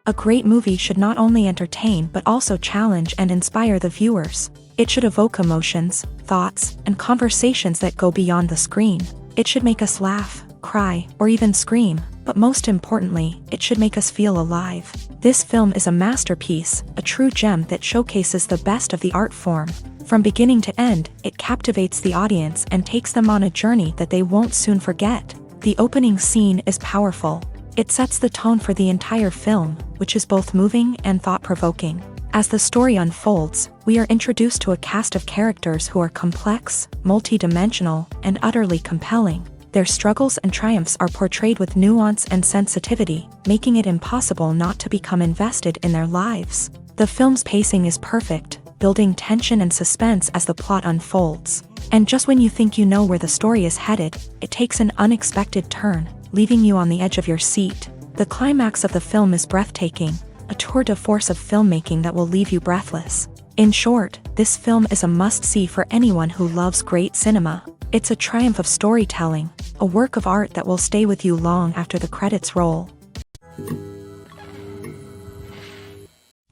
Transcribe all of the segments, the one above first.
A great movie should not only entertain but also challenge and inspire the viewers. It should evoke emotions, thoughts, and conversations that go beyond the screen. It should make us laugh, cry, or even scream, but most importantly, it should make us feel alive. This film is a masterpiece, a true gem that showcases the best of the art form. From beginning to end, it captivates the audience and takes them on a journey that they won't soon forget. The opening scene is powerful. It sets the tone for the entire film, which is both moving and thought-provoking. As the story unfolds, we are introduced to a cast of characters who are complex, multi-dimensional, and utterly compelling. Their struggles and triumphs are portrayed with nuance and sensitivity, making it impossible not to become invested in their lives. The film's pacing is perfect, building tension and suspense as the plot unfolds. And just when you think you know where the story is headed, it takes an unexpected turn, leaving you on the edge of your seat. The climax of the film is breathtaking, a tour de force of filmmaking that will leave you breathless. In short, this film is a must-see for anyone who loves great cinema. It's a triumph of storytelling, a work of art that will stay with you long after the credits roll.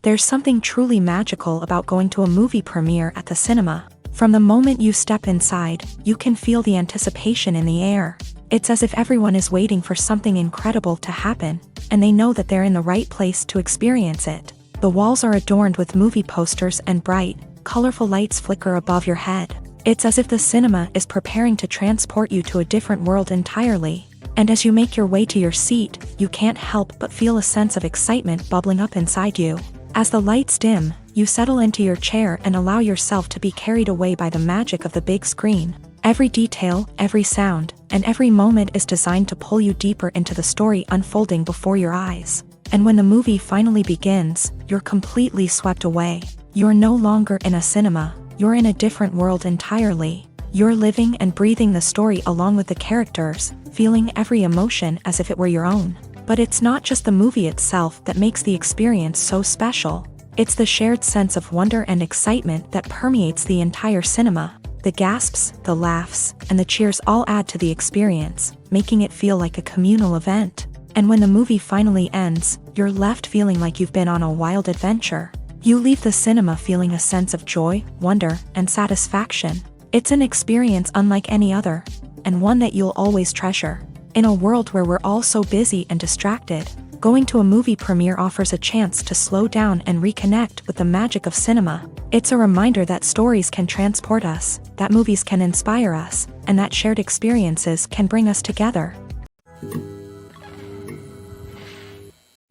There's something truly magical about going to a movie premiere at the cinema. From the moment you step inside, you can feel the anticipation in the air. It's as if everyone is waiting for something incredible to happen, and they know that they're in the right place to experience it. The walls are adorned with movie posters and bright, colorful lights flicker above your head. It's as if the cinema is preparing to transport you to a different world entirely. And as you make your way to your seat, you can't help but feel a sense of excitement bubbling up inside you. As the lights dim, you settle into your chair and allow yourself to be carried away by the magic of the big screen. Every detail, every sound, and every moment is designed to pull you deeper into the story unfolding before your eyes. And when the movie finally begins, you're completely swept away. You're no longer in a cinema, you're in a different world entirely. You're living and breathing the story along with the characters, feeling every emotion as if it were your own. But it's not just the movie itself that makes the experience so special. It's the shared sense of wonder and excitement that permeates the entire cinema. The gasps, the laughs, and the cheers all add to the experience, making it feel like a communal event. And when the movie finally ends, you're left feeling like you've been on a wild adventure. You leave the cinema feeling a sense of joy, wonder, and satisfaction. It's an experience unlike any other, and one that you'll always treasure. In a world where we're all so busy and distracted, going to a movie premiere offers a chance to slow down and reconnect with the magic of cinema. It's a reminder that stories can transport us, that movies can inspire us, and that shared experiences can bring us together.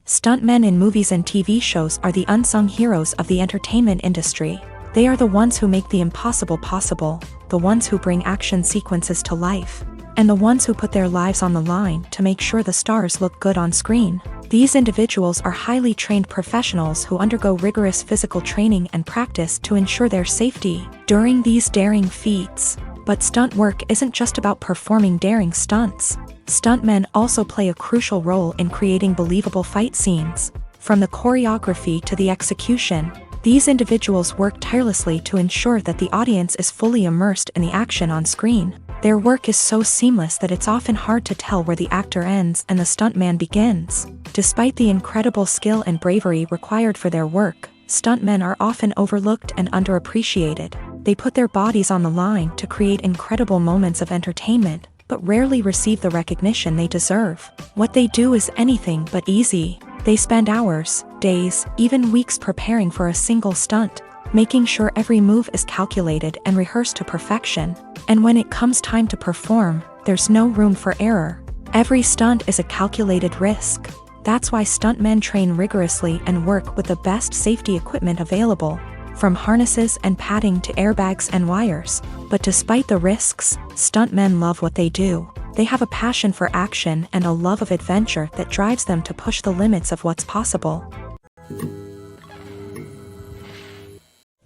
Stuntmen in movies and TV shows are the unsung heroes of the entertainment industry. They are the ones who make the impossible possible, the ones who bring action sequences to life, and the ones who put their lives on the line to make sure the stars look good on screen. These individuals are highly trained professionals who undergo rigorous physical training and practice to ensure their safety during these daring feats. But stunt work isn't just about performing daring stunts. Stuntmen also play a crucial role in creating believable fight scenes. From the choreography to the execution, these individuals work tirelessly to ensure that the audience is fully immersed in the action on screen. Their work is so seamless that it's often hard to tell where the actor ends and the stuntman begins. Despite the incredible skill and bravery required for their work, stuntmen are often overlooked and underappreciated. They put their bodies on the line to create incredible moments of entertainment, but rarely receive the recognition they deserve. What they do is anything but easy. They spend hours, days, even weeks preparing for a single stunt, making sure every move is calculated and rehearsed to perfection. And when it comes time to perform, there's no room for error. Every stunt is a calculated risk. That's why stuntmen train rigorously and work with the best safety equipment available, from harnesses and padding to airbags and wires. But despite the risks, stuntmen love what they do. They have a passion for action and a love of adventure that drives them to push the limits of what's possible.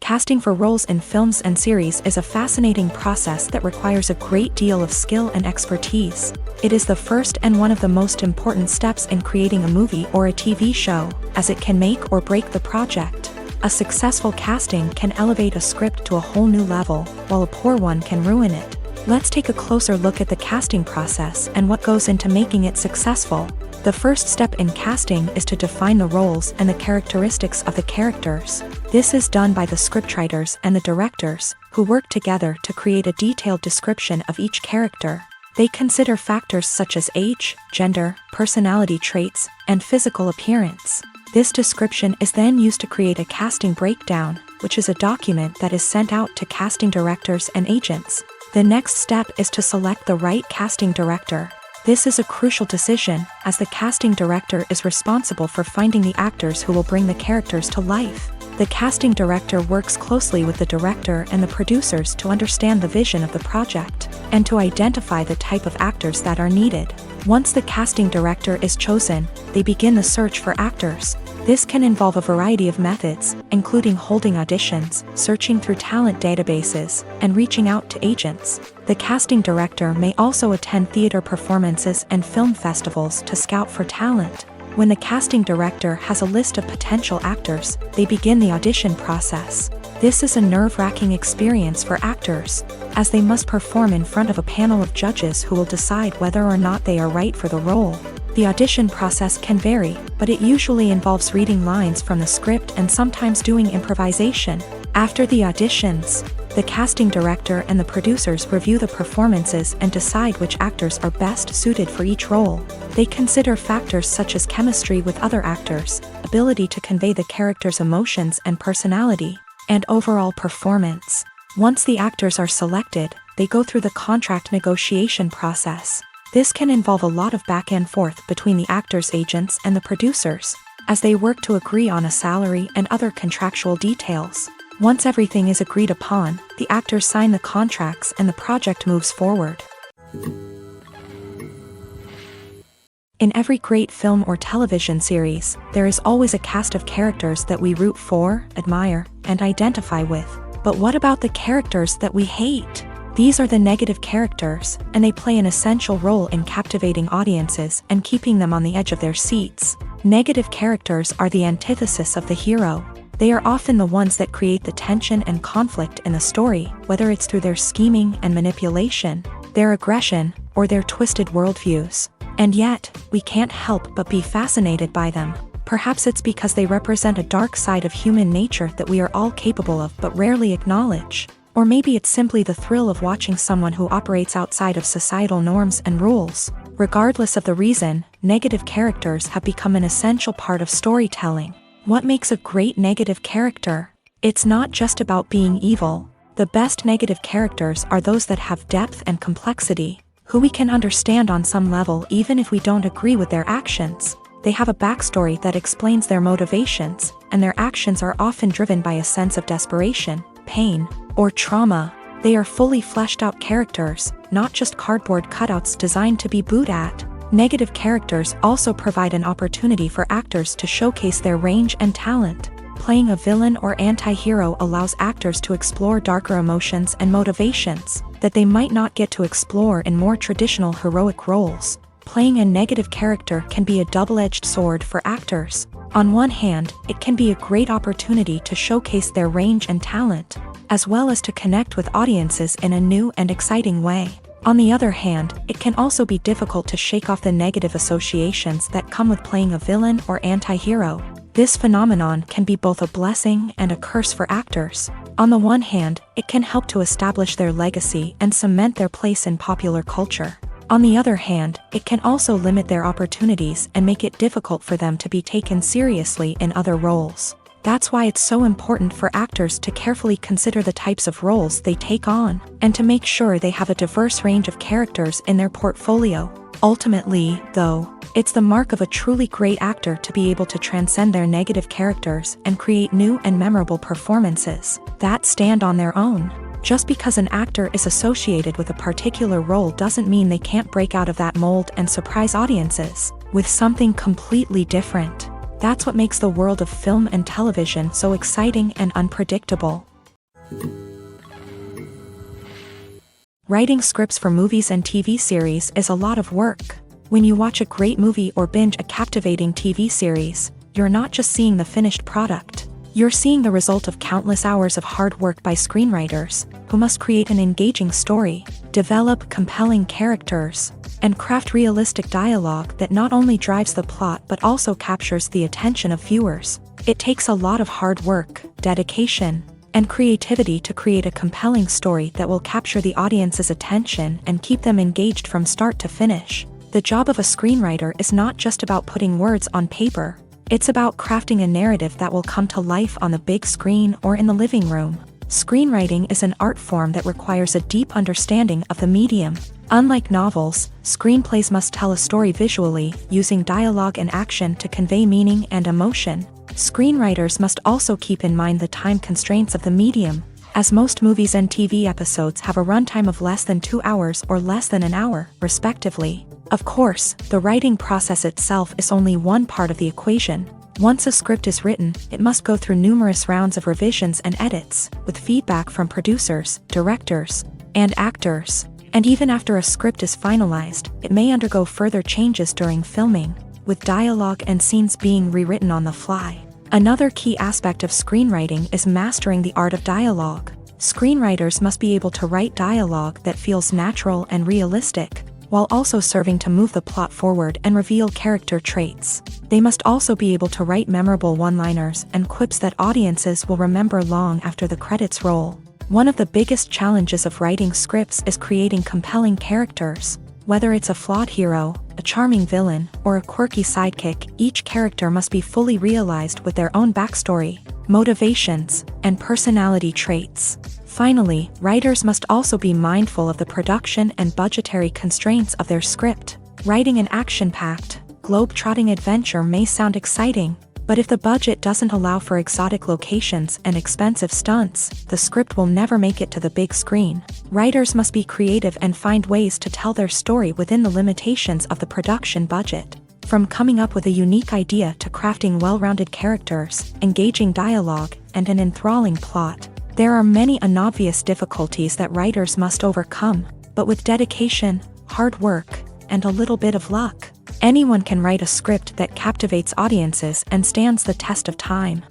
Casting for roles in films and series is a fascinating process that requires a great deal of skill and expertise. It is the first and one of the most important steps in creating a movie or a TV show, as it can make or break the project. A successful casting can elevate a script to a whole new level, while a poor one can ruin it. Let's take a closer look at the casting process and what goes into making it successful. The first step in casting is to define the roles and the characteristics of the characters. This is done by the scriptwriters and the directors, who work together to create a detailed description of each character. They consider factors such as age, gender, personality traits, and physical appearance. This description is then used to create a casting breakdown, which is a document that is sent out to casting directors and agents. The next step is to select the right casting director. This is a crucial decision, as the casting director is responsible for finding the actors who will bring the characters to life. The casting director works closely with the director and the producers to understand the vision of the project, and to identify the type of actors that are needed. Once the casting director is chosen, they begin the search for actors. This can involve a variety of methods, including holding auditions, searching through talent databases, and reaching out to agents. The casting director may also attend theater performances and film festivals to scout for talent. When the casting director has a list of potential actors, they begin the audition process. This is a nerve-wracking experience for actors, as they must perform in front of a panel of judges who will decide whether or not they are right for the role. The audition process can vary, but it usually involves reading lines from the script and sometimes doing improvisation. After the auditions, the casting director and the producers review the performances and decide which actors are best suited for each role. They consider factors such as chemistry with other actors, ability to convey the character's emotions and personality, and overall performance. Once the actors are selected, they go through the contract negotiation process. This can involve a lot of back and forth between the actors' agents and the producers, as they work to agree on a salary and other contractual details. Once everything is agreed upon, the actors sign the contracts and the project moves forward. In every great film or television series, there is always a cast of characters that we root for, admire, and identify with. But what about the characters that we hate? These are the negative characters, and they play an essential role in captivating audiences and keeping them on the edge of their seats. Negative characters are the antithesis of the hero. They are often the ones that create the tension and conflict in the story, whether it's through their scheming and manipulation, their aggression, or their twisted worldviews. And yet, we can't help but be fascinated by them. Perhaps it's because they represent a dark side of human nature that we are all capable of but rarely acknowledge. Or maybe it's simply the thrill of watching someone who operates outside of societal norms and rules. Regardless of the reason, negative characters have become an essential part of storytelling. What makes a great negative character? It's not just about being evil. The best negative characters are those that have depth and complexity, who we can understand on some level even if we don't agree with their actions. They have a backstory that explains their motivations, and their actions are often driven by a sense of desperation, pain, or trauma. They are fully fleshed out characters, not just cardboard cutouts designed to be booed at. Negative characters also provide an opportunity for actors to showcase their range and talent. Playing a villain or anti-hero allows actors to explore darker emotions and motivations that they might not get to explore in more traditional heroic roles. Playing a negative character can be a double-edged sword for actors. On one hand, it can be a great opportunity to showcase their range and talent, as well as to connect with audiences in a new and exciting way. On the other hand, it can also be difficult to shake off the negative associations that come with playing a villain or anti-hero. This phenomenon can be both a blessing and a curse for actors. On the one hand, it can help to establish their legacy and cement their place in popular culture. On the other hand, it can also limit their opportunities and make it difficult for them to be taken seriously in other roles. That's why it's so important for actors to carefully consider the types of roles they take on, and to make sure they have a diverse range of characters in their portfolio. Ultimately, though, it's the mark of a truly great actor to be able to transcend their negative characters and create new and memorable performances that stand on their own. Just because an actor is associated with a particular role doesn't mean they can't break out of that mold and surprise audiences with something completely different. That's what makes the world of film and television so exciting and unpredictable. Writing scripts for movies and TV series is a lot of work. When you watch a great movie or binge a captivating TV series, you're not just seeing the finished product. You're seeing the result of countless hours of hard work by screenwriters, who must create an engaging story, develop compelling characters, and craft realistic dialogue that not only drives the plot but also captures the attention of viewers. It takes a lot of hard work, dedication, and creativity to create a compelling story that will capture the audience's attention and keep them engaged from start to finish. The job of a screenwriter is not just about putting words on paper. It's about crafting a narrative that will come to life on the big screen or in the living room. Screenwriting is an art form that requires a deep understanding of the medium. Unlike novels, screenplays must tell a story visually, using dialogue and action to convey meaning and emotion. Screenwriters must also keep in mind the time constraints of the medium, as most movies and TV episodes have a runtime of less than 2 hours or less than an hour, respectively. Of course, the writing process itself is only one part of the equation. Once a script is written, it must go through numerous rounds of revisions and edits, with feedback from producers, directors, and actors. And even after a script is finalized, it may undergo further changes during filming, with dialogue and scenes being rewritten on the fly. Another key aspect of screenwriting is mastering the art of dialogue. Screenwriters must be able to write dialogue that feels natural and realistic, while also serving to move the plot forward and reveal character traits. They must also be able to write memorable one-liners and quips that audiences will remember long after the credits roll. One of the biggest challenges of writing scripts is creating compelling characters. Whether it's a flawed hero, a charming villain, or a quirky sidekick, each character must be fully realized with their own backstory, motivations, and personality traits. Finally, writers must also be mindful of the production and budgetary constraints of their script. Writing an action-packed, globe-trotting adventure may sound exciting, but if the budget doesn't allow for exotic locations and expensive stunts, the script will never make it to the big screen. Writers must be creative and find ways to tell their story within the limitations of the production budget. From coming up with a unique idea to crafting well-rounded characters, engaging dialogue, and an enthralling plot, there are many unobvious difficulties that writers must overcome, but with dedication, hard work, and a little bit of luck, anyone can write a script that captivates audiences and stands the test of time.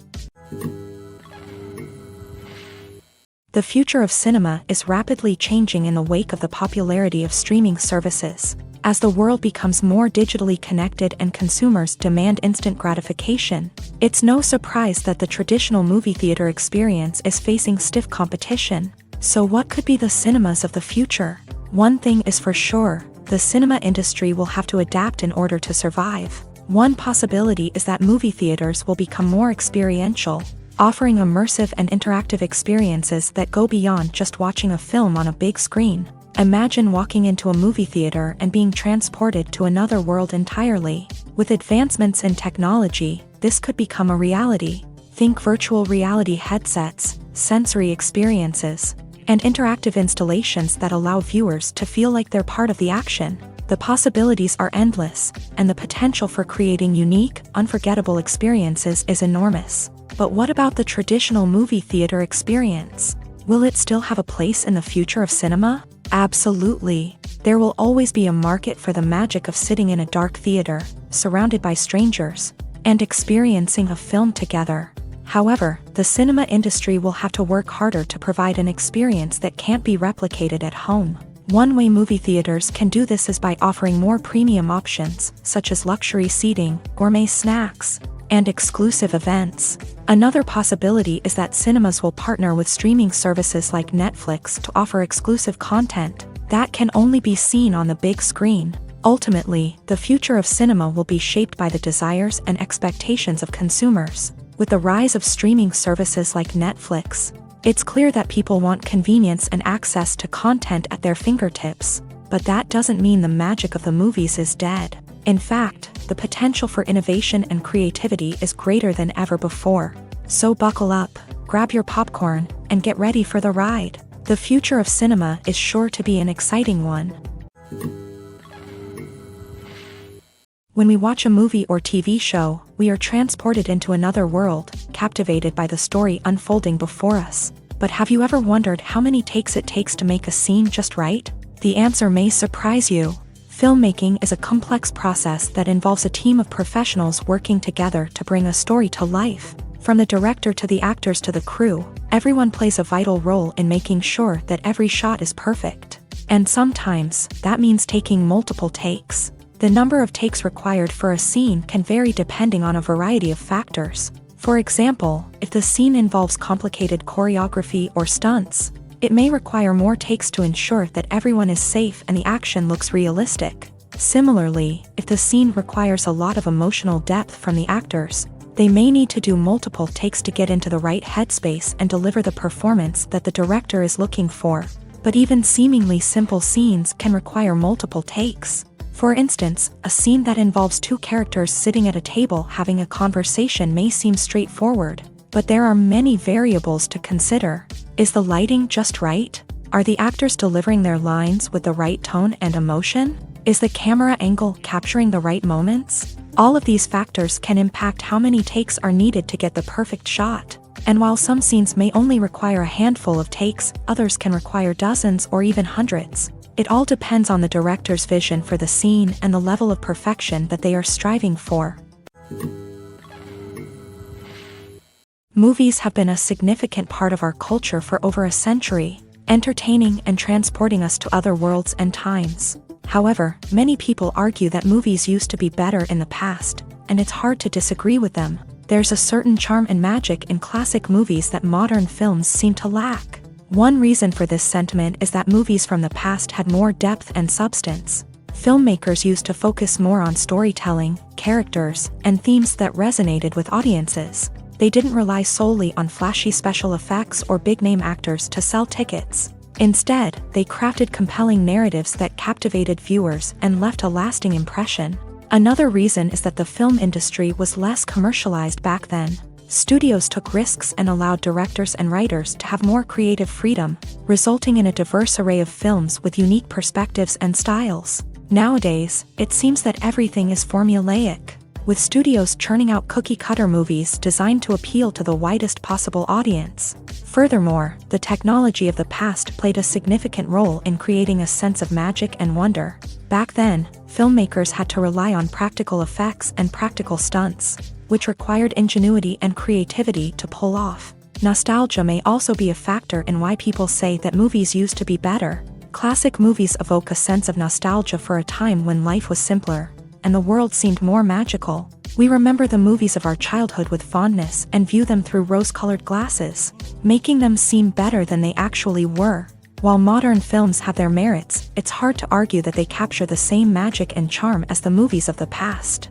The future of cinema is rapidly changing in the wake of the popularity of streaming services. As the world becomes more digitally connected and consumers demand instant gratification, it's no surprise that the traditional movie theater experience is facing stiff competition. So what could be the cinemas of the future? One thing is for sure, the cinema industry will have to adapt in order to survive. One possibility is that movie theaters will become more experiential, offering immersive and interactive experiences that go beyond just watching a film on a big screen. Imagine walking into a movie theater and being transported to another world entirely. With advancements in technology, this could become a reality. Think virtual reality headsets, sensory experiences, and interactive installations that allow viewers to feel like they're part of the action. The possibilities are endless, and the potential for creating unique, unforgettable experiences is enormous. But what about the traditional movie theater experience? Will it still have a place in the future of cinema? Absolutely. There will always be a market for the magic of sitting in a dark theater, surrounded by strangers, and experiencing a film together. However, the cinema industry will have to work harder to provide an experience that can't be replicated at home. One way movie theaters can do this is by offering more premium options, such as luxury seating, gourmet snacks, and exclusive events. Another possibility is that cinemas will partner with streaming services like Netflix to offer exclusive content that can only be seen on the big screen. Ultimately, the future of cinema will be shaped by the desires and expectations of consumers. With the rise of streaming services like Netflix, it's clear that people want convenience and access to content at their fingertips. But that doesn't mean the magic of the movies is dead. In fact, the potential for innovation and creativity is greater than ever before. So buckle up, grab your popcorn, and get ready for the ride. The future of cinema is sure to be an exciting one. When we watch a movie or TV show, we are transported into another world, captivated by the story unfolding before us. But have you ever wondered how many takes it takes to make a scene just right? The answer may surprise you. Filmmaking is a complex process that involves a team of professionals working together to bring a story to life. From the director to the actors to the crew, everyone plays a vital role in making sure that every shot is perfect. And sometimes, that means taking multiple takes. The number of takes required for a scene can vary depending on a variety of factors. For example, if the scene involves complicated choreography or stunts, it may require more takes to ensure that everyone is safe and the action looks realistic. Similarly, if the scene requires a lot of emotional depth from the actors, they may need to do multiple takes to get into the right headspace and deliver the performance that the director is looking for. But even seemingly simple scenes can require multiple takes. For instance, a scene that involves two characters sitting at a table having a conversation may seem straightforward, but there are many variables to consider. Is the lighting just right? Are the actors delivering their lines with the right tone and emotion? Is the camera angle capturing the right moments? All of these factors can impact how many takes are needed to get the perfect shot. And while some scenes may only require a handful of takes, others can require dozens or even hundreds. It all depends on the director's vision for the scene and the level of perfection that they are striving for. Movies have been a significant part of our culture for over a century, entertaining and transporting us to other worlds and times. However, many people argue that movies used to be better in the past, and it's hard to disagree with them. There's a certain charm and magic in classic movies that modern films seem to lack. One reason for this sentiment is that movies from the past had more depth and substance. Filmmakers used to focus more on storytelling, characters, and themes that resonated with audiences. They didn't rely solely on flashy special effects or big-name actors to sell tickets. Instead, they crafted compelling narratives that captivated viewers and left a lasting impression. Another reason is that the film industry was less commercialized back then. Studios took risks and allowed directors and writers to have more creative freedom, resulting in a diverse array of films with unique perspectives and styles. Nowadays, it seems that everything is formulaic, with studios churning out cookie-cutter movies designed to appeal to the widest possible audience. Furthermore, the technology of the past played a significant role in creating a sense of magic and wonder. Back then, filmmakers had to rely on practical effects and practical stunts, which required ingenuity and creativity to pull off. Nostalgia may also be a factor in why people say that movies used to be better. Classic movies evoke a sense of nostalgia for a time when life was simpler, and the world seemed more magical. We remember the movies of our childhood with fondness and view them through rose-colored glasses, making them seem better than they actually were. While modern films have their merits, it's hard to argue that they capture the same magic and charm as the movies of the past.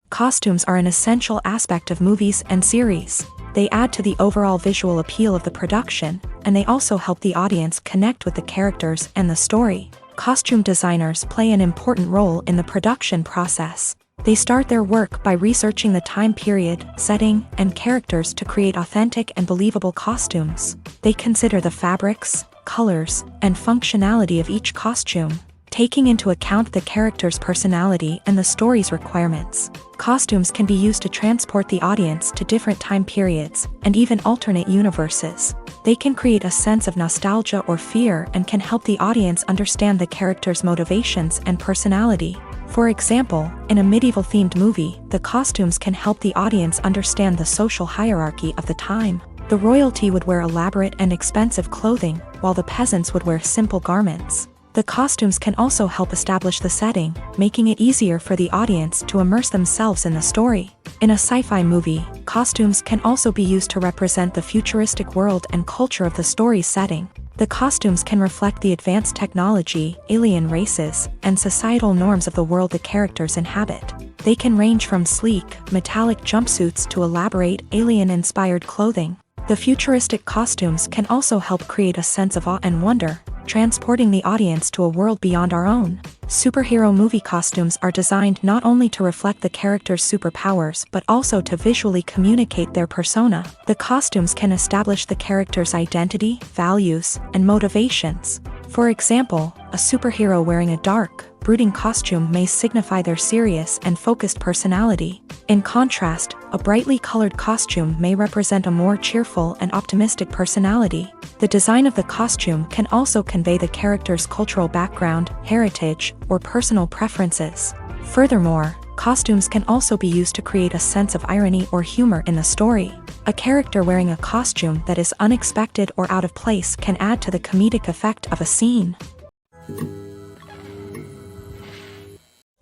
Costumes are an essential aspect of movies and series. They add to the overall visual appeal of the production, and they also help the audience connect with the characters and the story. Costume designers play an important role in the production process. They start their work by researching the time period, setting, and characters to create authentic and believable costumes. They consider the fabrics, colors, and functionality of each costume, taking into account the character's personality and the story's requirements. Costumes can be used to transport the audience to different time periods and even alternate universes. They can create a sense of nostalgia or fear and can help the audience understand the character's motivations and personality. For example, in a medieval-themed movie, the costumes can help the audience understand the social hierarchy of the time. The royalty would wear elaborate and expensive clothing, while the peasants would wear simple garments. The costumes can also help establish the setting, making it easier for the audience to immerse themselves in the story. In a sci-fi movie, costumes can also be used to represent the futuristic world and culture of the story's setting. The costumes can reflect the advanced technology, alien races, and societal norms of the world the characters inhabit. They can range from sleek, metallic jumpsuits to elaborate, alien-inspired clothing. The futuristic costumes can also help create a sense of awe and wonder, transporting the audience to a world beyond our own. Superhero movie costumes are designed not only to reflect the character's superpowers but also to visually communicate their persona. The costumes can establish the character's identity, values, and motivations. For example, a superhero wearing a dark, brooding costume may signify their serious and focused personality. In contrast, a brightly colored costume may represent a more cheerful and optimistic personality. The design of the costume can also convey the character's cultural background, heritage, or personal preferences. Furthermore, costumes can also be used to create a sense of irony or humor in the story. A character wearing a costume that is unexpected or out of place can add to the comedic effect of a scene.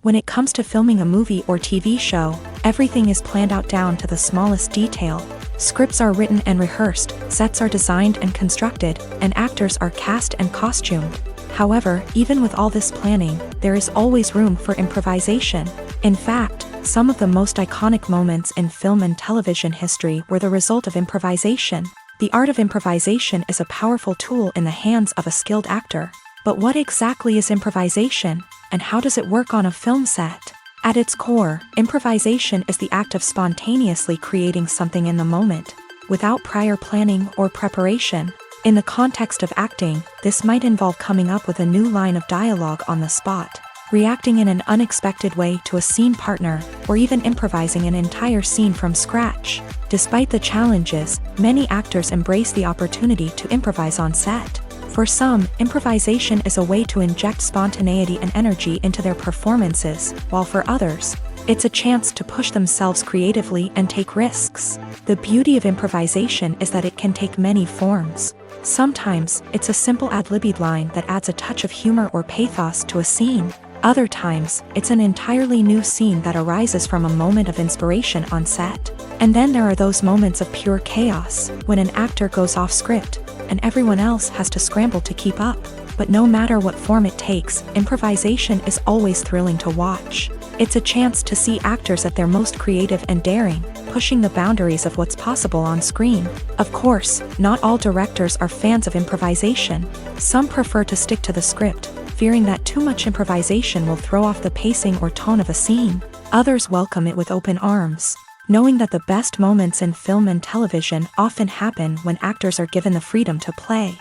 When it comes to filming a movie or TV show, everything is planned out down to the smallest detail. Scripts are written and rehearsed, sets are designed and constructed, and actors are cast and costumed. However, even with all this planning, there is always room for improvisation. In fact, some of the most iconic moments in film and television history were the result of improvisation. The art of improvisation is a powerful tool in the hands of a skilled actor. But what exactly is improvisation, and how does it work on a film set? At its core, improvisation is the act of spontaneously creating something in the moment, without prior planning or preparation. In the context of acting, this might involve coming up with a new line of dialogue on the spot, reacting in an unexpected way to a scene partner, or even improvising an entire scene from scratch. Despite the challenges, many actors embrace the opportunity to improvise on set. For some, improvisation is a way to inject spontaneity and energy into their performances, while for others, it's a chance to push themselves creatively and take risks. The beauty of improvisation is that it can take many forms. Sometimes, it's a simple ad-libbed line that adds a touch of humor or pathos to a scene. Other times, it's an entirely new scene that arises from a moment of inspiration on set. And then there are those moments of pure chaos, when an actor goes off script, and everyone else has to scramble to keep up. But no matter what form it takes, improvisation is always thrilling to watch. It's a chance to see actors at their most creative and daring, pushing the boundaries of what's possible on screen. Of course, not all directors are fans of improvisation. Some prefer to stick to the script, fearing that too much improvisation will throw off the pacing or tone of a scene. Others welcome it with open arms, knowing that the best moments in film and television often happen when actors are given the freedom to play.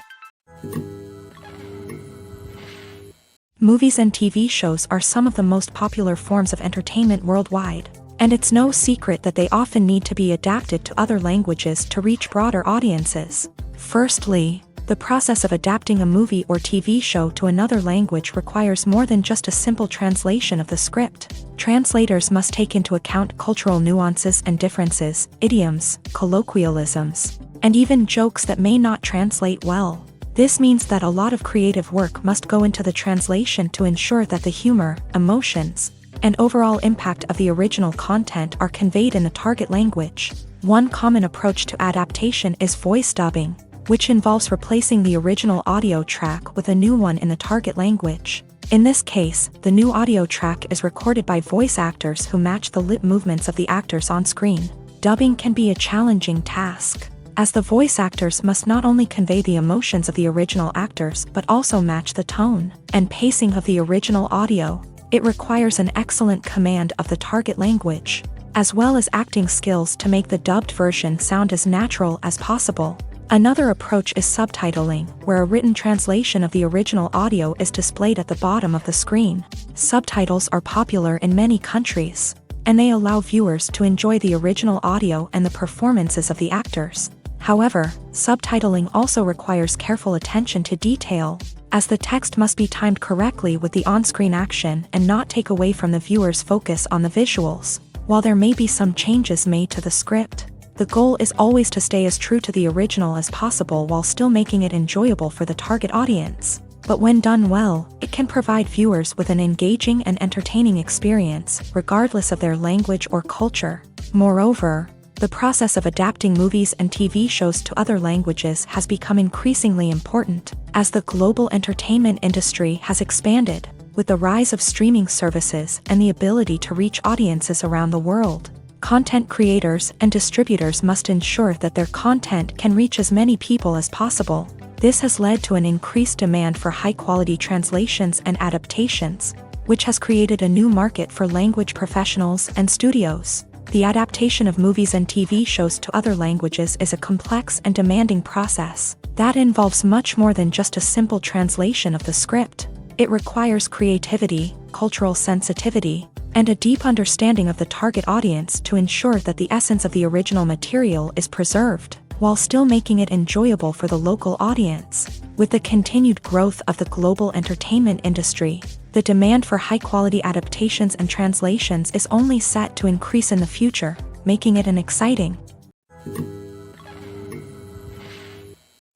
Movies and TV shows are some of the most popular forms of entertainment worldwide, and it's no secret that they often need to be adapted to other languages to reach broader audiences. Firstly, the process of adapting a movie or TV show to another language requires more than just a simple translation of the script. Translators must take into account cultural nuances and differences, idioms, colloquialisms, and even jokes that may not translate well. This means that a lot of creative work must go into the translation to ensure that the humor, emotions, and overall impact of the original content are conveyed in the target language. One common approach to adaptation is voice dubbing, which involves replacing the original audio track with a new one in the target language. In this case, the new audio track is recorded by voice actors who match the lip movements of the actors on screen. Dubbing can be a challenging task, as the voice actors must not only convey the emotions of the original actors but also match the tone and pacing of the original audio. It requires an excellent command of the target language, as well as acting skills to make the dubbed version sound as natural as possible. Another approach is subtitling, where a written translation of the original audio is displayed at the bottom of the screen. Subtitles are popular in many countries, and they allow viewers to enjoy the original audio and the performances of the actors. However, subtitling also requires careful attention to detail, as the text must be timed correctly with the on-screen action and not take away from the viewer's focus on the visuals. While there may be some changes made to the script, the goal is always to stay as true to the original as possible while still making it enjoyable for the target audience. But when done well, it can provide viewers with an engaging and entertaining experience, regardless of their language or culture. Moreover, the process of adapting movies and TV shows to other languages has become increasingly important, as the global entertainment industry has expanded, with the rise of streaming services and the ability to reach audiences around the world. Content creators and distributors must ensure that their content can reach as many people as possible. This has led to an increased demand for high-quality translations and adaptations, which has created a new market for language professionals and studios. The adaptation of movies and TV shows to other languages is a complex and demanding process that involves much more than just a simple translation of the script. It requires creativity, cultural sensitivity, and a deep understanding of the target audience to ensure that the essence of the original material is preserved. while still making it enjoyable for the local audience. With the continued growth of the global entertainment industry, the demand for high-quality adaptations and translations is only set to increase in the future, making it an exciting.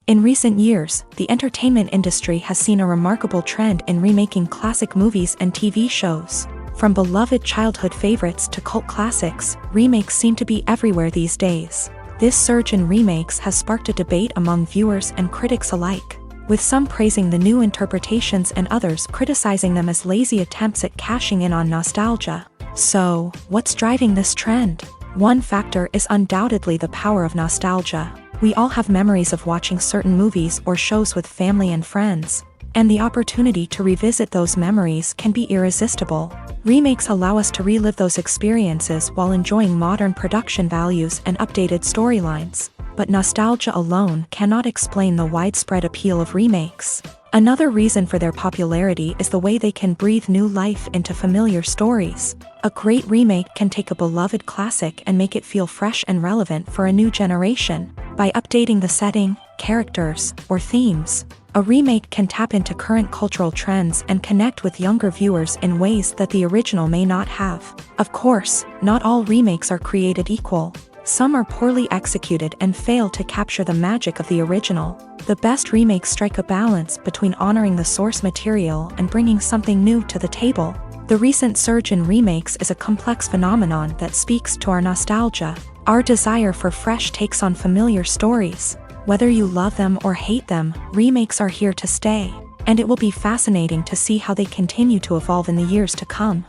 In recent years, the entertainment industry has seen a remarkable trend in remaking classic movies and TV shows. From beloved childhood favorites to cult classics, remakes seem to be everywhere these days. This surge in remakes has sparked a debate among viewers and critics alike, with some praising the new interpretations and others criticizing them as lazy attempts at cashing in on nostalgia. So, what's driving this trend? One factor is undoubtedly the power of nostalgia. We all have memories of watching certain movies or shows with family and friends, and the opportunity to revisit those memories can be irresistible. Remakes allow us to relive those experiences while enjoying modern production values and updated storylines. But nostalgia alone cannot explain the widespread appeal of remakes. Another reason for their popularity is the way they can breathe new life into familiar stories. A great remake can take a beloved classic and make it feel fresh and relevant for a new generation. By updating the setting, characters, or themes, a remake can tap into current cultural trends and connect with younger viewers in ways that the original may not have. Of course, not all remakes are created equal. Some are poorly executed and fail to capture the magic of the original. The best remakes strike a balance between honoring the source material and bringing something new to the table. The recent surge in remakes is a complex phenomenon that speaks to our nostalgia, our desire for fresh takes on familiar stories. Whether you love them or hate them, remakes are here to stay, and it will be fascinating to see how they continue to evolve in the years to come.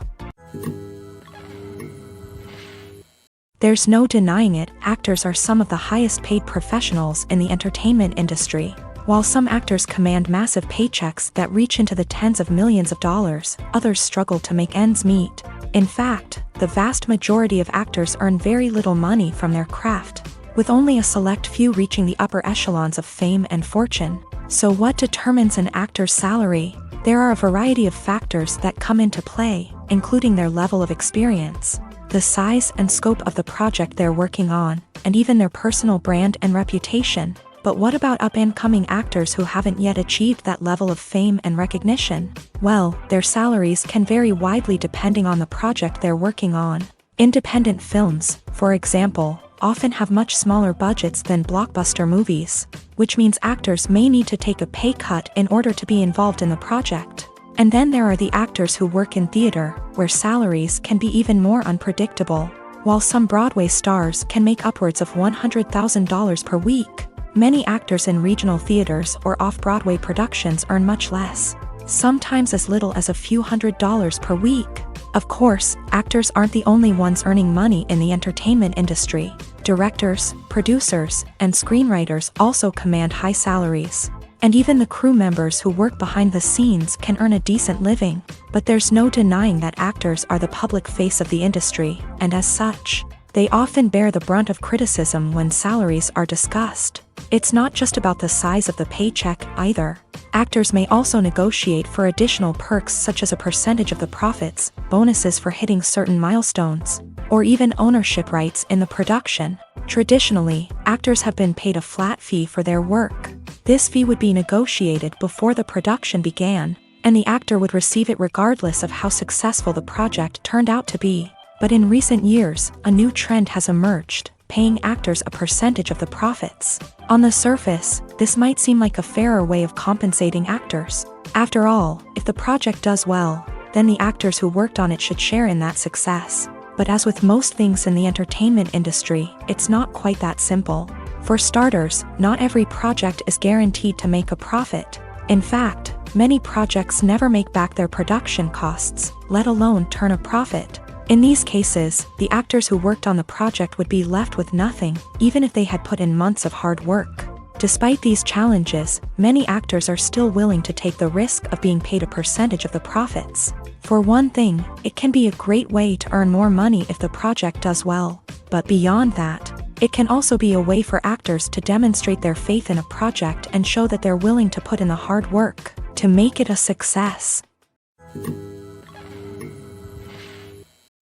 There's no denying it, actors are some of the highest paid professionals in the entertainment industry. While some actors command massive paychecks that reach into the tens of millions of dollars, others struggle to make ends meet. In fact, the vast majority of actors earn very little money from their craft, with only a select few reaching the upper echelons of fame and fortune. So what determines an actor's salary? There are a variety of factors that come into play, including their level of experience, the size and scope of the project they're working on, and even their personal brand and reputation. But what about up-and-coming actors who haven't yet achieved that level of fame and recognition? Well, their salaries can vary widely depending on the project they're working on. Independent films, for example, often have much smaller budgets than blockbuster movies, which means actors may need to take a pay cut in order to be involved in the project. And then there are the actors who work in theater, where salaries can be even more unpredictable. While some Broadway stars can make upwards of $100,000 per week, many actors in regional theaters or off-Broadway productions earn much less, sometimes as little as a few $100s per week. Of course, actors aren't the only ones earning money in the entertainment industry. Directors, producers, and screenwriters also command high salaries. And even the crew members who work behind the scenes can earn a decent living. But there's no denying that actors are the public face of the industry, and as such, they often bear the brunt of criticism when salaries are discussed. It's not just about the size of the paycheck either. Actors may also negotiate for additional perks such as a percentage of the profits, bonuses for hitting certain milestones, or even ownership rights in the production. Traditionally, actors have been paid a flat fee for their work. This fee would be negotiated before the production began, and the actor would receive it regardless of how successful the project turned out to be. But in recent years, a new trend has emerged, paying actors a percentage of the profits. On the surface, this might seem like a fairer way of compensating actors. After all, if the project does well, then the actors who worked on it should share in that success. But as with most things in the entertainment industry, it's not quite that simple. For starters, not every project is guaranteed to make a profit. In fact, many projects never make back their production costs, let alone turn a profit. In these cases, the actors who worked on the project would be left with nothing, even if they had put in months of hard work. Despite these challenges, many actors are still willing to take the risk of being paid a percentage of the profits. For one thing, it can be a great way to earn more money if the project does well. But beyond that, it can also be a way for actors to demonstrate their faith in a project and show that they're willing to put in the hard work to make it a success.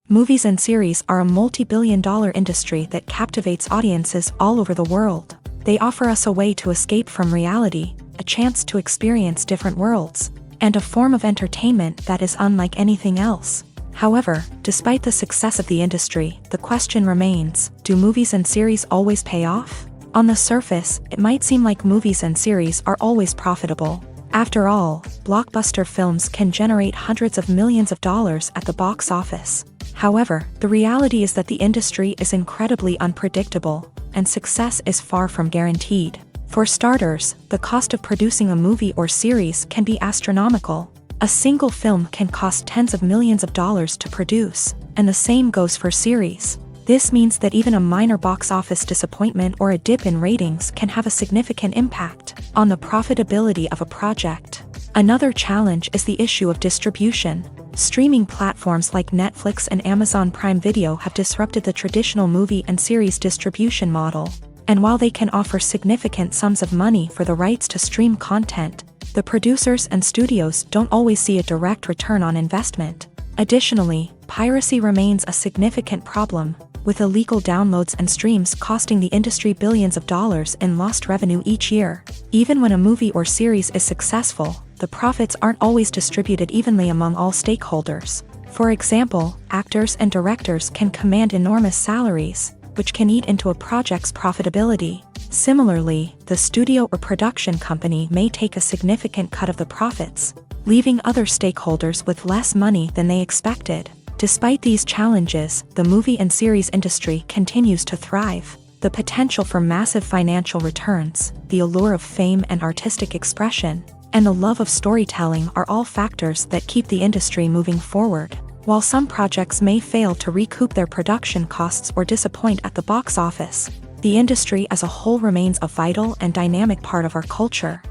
Movies and series are a multi-billion-dollar industry that captivates audiences all over the world. They offer us a way to escape from reality, a chance to experience different worlds, and a form of entertainment that is unlike anything else. However, despite the success of the industry, the question remains, do movies and series always pay off? On the surface, it might seem like movies and series are always profitable. After all, blockbuster films can generate hundreds of millions of dollars at the box office. However, the reality is that the industry is incredibly unpredictable, and success is far from guaranteed. For starters, the cost of producing a movie or series can be astronomical. A single film can cost tens of millions of dollars to produce, and the same goes for series. This means that even a minor box office disappointment or a dip in ratings can have a significant impact on the profitability of a project. Another challenge is the issue of distribution. Streaming platforms like Netflix and Amazon Prime Video have disrupted the traditional movie and series distribution model. And while they can offer significant sums of money for the rights to stream content, the producers and studios don't always see a direct return on investment. Additionally, piracy remains a significant problem, with illegal downloads and streams costing the industry billions of dollars in lost revenue each year. Even when a movie or series is successful, the profits aren't always distributed evenly among all stakeholders. For example, actors and directors can command enormous salaries, which can eat into a project's profitability. Similarly, the studio or production company may take a significant cut of the profits, leaving other stakeholders with less money than they expected. Despite these challenges, the movie and series industry continues to thrive. The potential for massive financial returns, the allure of fame and artistic expression, and the love of storytelling are all factors that keep the industry moving forward. While some projects may fail to recoup their production costs or disappoint at the box office, the industry as a whole remains a vital and dynamic part of our culture.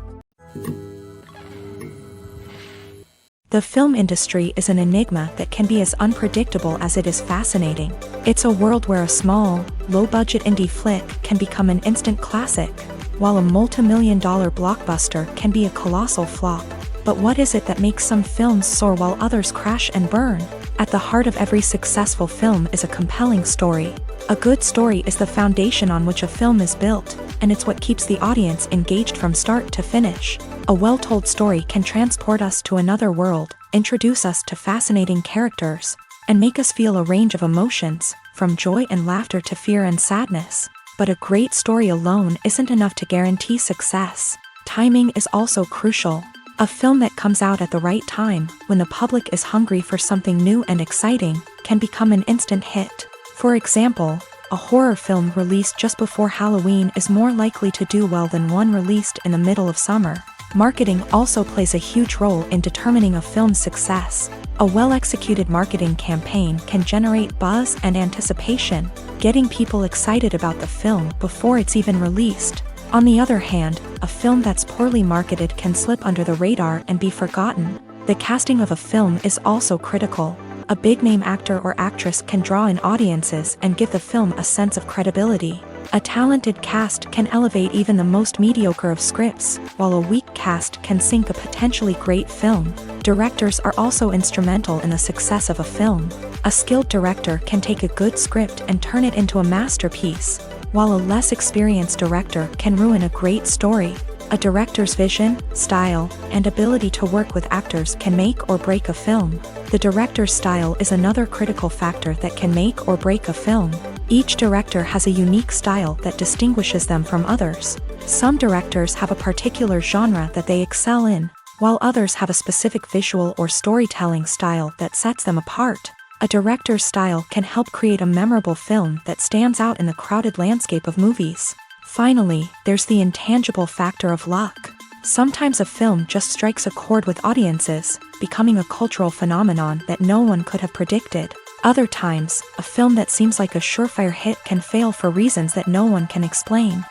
The film industry is an enigma that can be as unpredictable as it is fascinating. It's a world where a small, low-budget indie flick can become an instant classic, while a multi-million-dollar blockbuster can be a colossal flop. But what is it that makes some films soar while others crash and burn? At the heart of every successful film is a compelling story. A good story is the foundation on which a film is built, and it's what keeps the audience engaged from start to finish. A well-told story can transport us to another world, introduce us to fascinating characters, and make us feel a range of emotions, from joy and laughter to fear and sadness. But a great story alone isn't enough to guarantee success. Timing is also crucial. A film that comes out at the right time, when the public is hungry for something new and exciting, can become an instant hit. For example, a horror film released just before Halloween is more likely to do well than one released in the middle of summer. Marketing also plays a huge role in determining a film's success. A well-executed marketing campaign can generate buzz and anticipation, getting people excited about the film before it's even released. On the other hand, a film that's poorly marketed can slip under the radar and be forgotten. The casting of a film is also critical. A big-name actor or actress can draw in audiences and give the film a sense of credibility. A talented cast can elevate even the most mediocre of scripts, while a weak cast can sink a potentially great film. Directors are also instrumental in the success of a film. A skilled director can take a good script and turn it into a masterpiece, while a less experienced director can ruin a great story. A director's vision, style, and ability to work with actors can make or break a film. The director's style is another critical factor that can make or break a film. Each director has a unique style that distinguishes them from others. Some directors have a particular genre that they excel in, while others have a specific visual or storytelling style that sets them apart. A director's style can help create a memorable film that stands out in the crowded landscape of movies. Finally, there's the intangible factor of luck. Sometimes a film just strikes a chord with audiences, becoming a cultural phenomenon that no one could have predicted. Other times, a film that seems like a surefire hit can fail for reasons that no one can explain.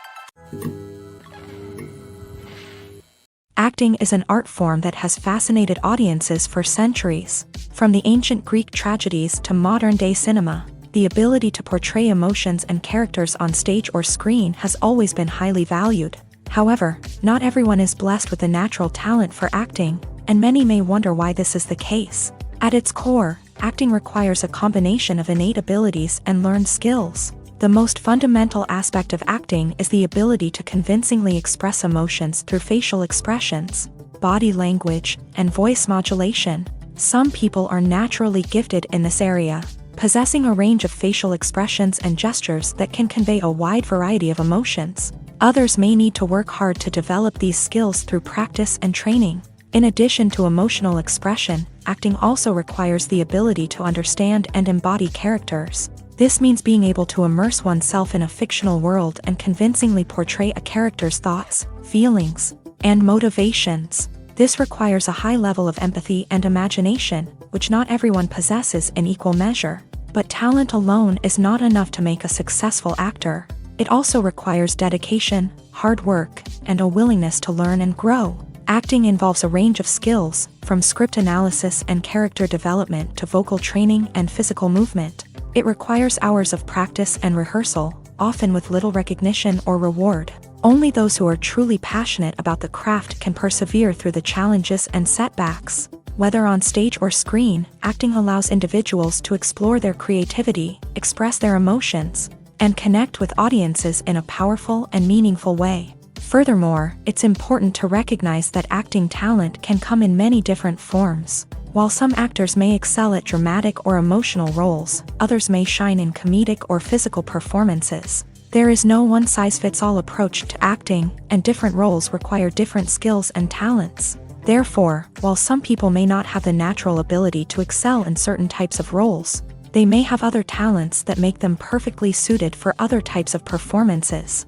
Acting is an art form that has fascinated audiences for centuries. From the ancient Greek tragedies to modern-day cinema, the ability to portray emotions and characters on stage or screen has always been highly valued. However, not everyone is blessed with the natural talent for acting, and many may wonder why this is the case. At its core, acting requires a combination of innate abilities and learned skills. The most fundamental aspect of acting is the ability to convincingly express emotions through facial expressions, body language, and voice modulation. Some people are naturally gifted in this area, possessing a range of facial expressions and gestures that can convey a wide variety of emotions. Others may need to work hard to develop these skills through practice and training. In addition to emotional expression, acting also requires the ability to understand and embody characters. This means being able to immerse oneself in a fictional world and convincingly portray a character's thoughts, feelings, and motivations. This requires a high level of empathy and imagination, which not everyone possesses in equal measure. But talent alone is not enough to make a successful actor. It also requires dedication, hard work, and a willingness to learn and grow. Acting involves a range of skills, from script analysis and character development to vocal training and physical movement. It requires hours of practice and rehearsal, often with little recognition or reward. Only those who are truly passionate about the craft can persevere through the challenges and setbacks. Whether on stage or screen, acting allows individuals to explore their creativity, express their emotions, and connect with audiences in a powerful and meaningful way. Furthermore, it's important to recognize that acting talent can come in many different forms. While some actors may excel at dramatic or emotional roles, others may shine in comedic or physical performances. There is no one-size-fits-all approach to acting, and different roles require different skills and talents. Therefore, while some people may not have the natural ability to excel in certain types of roles, they may have other talents that make them perfectly suited for other types of performances.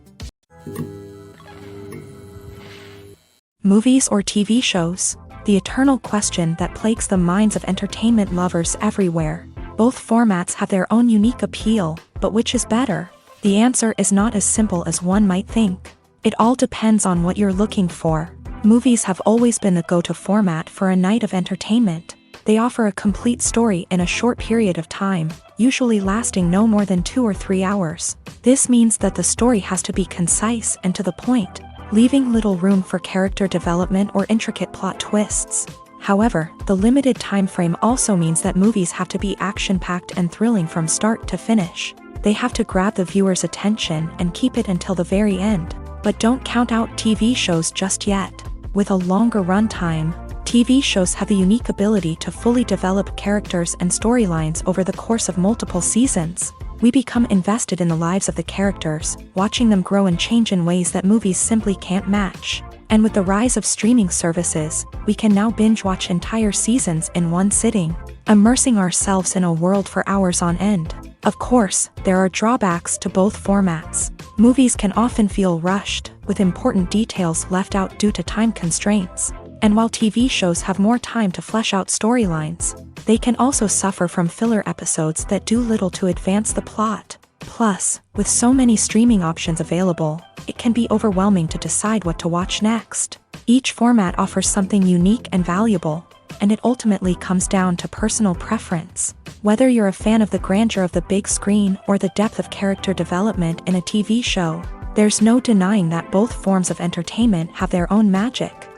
Movies or TV shows? The eternal question that plagues the minds of entertainment lovers everywhere. Both formats have their own unique appeal, but which is better? The answer is not as simple as one might think. It all depends on what you're looking for. Movies have always been the go-to format for a night of entertainment. They offer a complete story in a short period of time, usually lasting no more than 2 or 3 hours. This means that the story has to be concise and to the point, leaving little room for character development or intricate plot twists. However, the limited time frame also means that movies have to be action-packed and thrilling from start to finish. They have to grab the viewer's attention and keep it until the very end. But don't count out TV shows just yet. With a longer runtime, TV shows have the unique ability to fully develop characters and storylines over the course of multiple seasons. We become invested in the lives of the characters, watching them grow and change in ways that movies simply can't match. And with the rise of streaming services, we can now binge-watch entire seasons in one sitting, immersing ourselves in a world for hours on end. Of course, there are drawbacks to both formats. Movies can often feel rushed, with important details left out due to time constraints. And while TV shows have more time to flesh out storylines, they can also suffer from filler episodes that do little to advance the plot. Plus, with so many streaming options available, it can be overwhelming to decide what to watch next. Each format offers something unique and valuable, and it ultimately comes down to personal preference. Whether you're a fan of the grandeur of the big screen or the depth of character development in a TV show, there's no denying that both forms of entertainment have their own magic.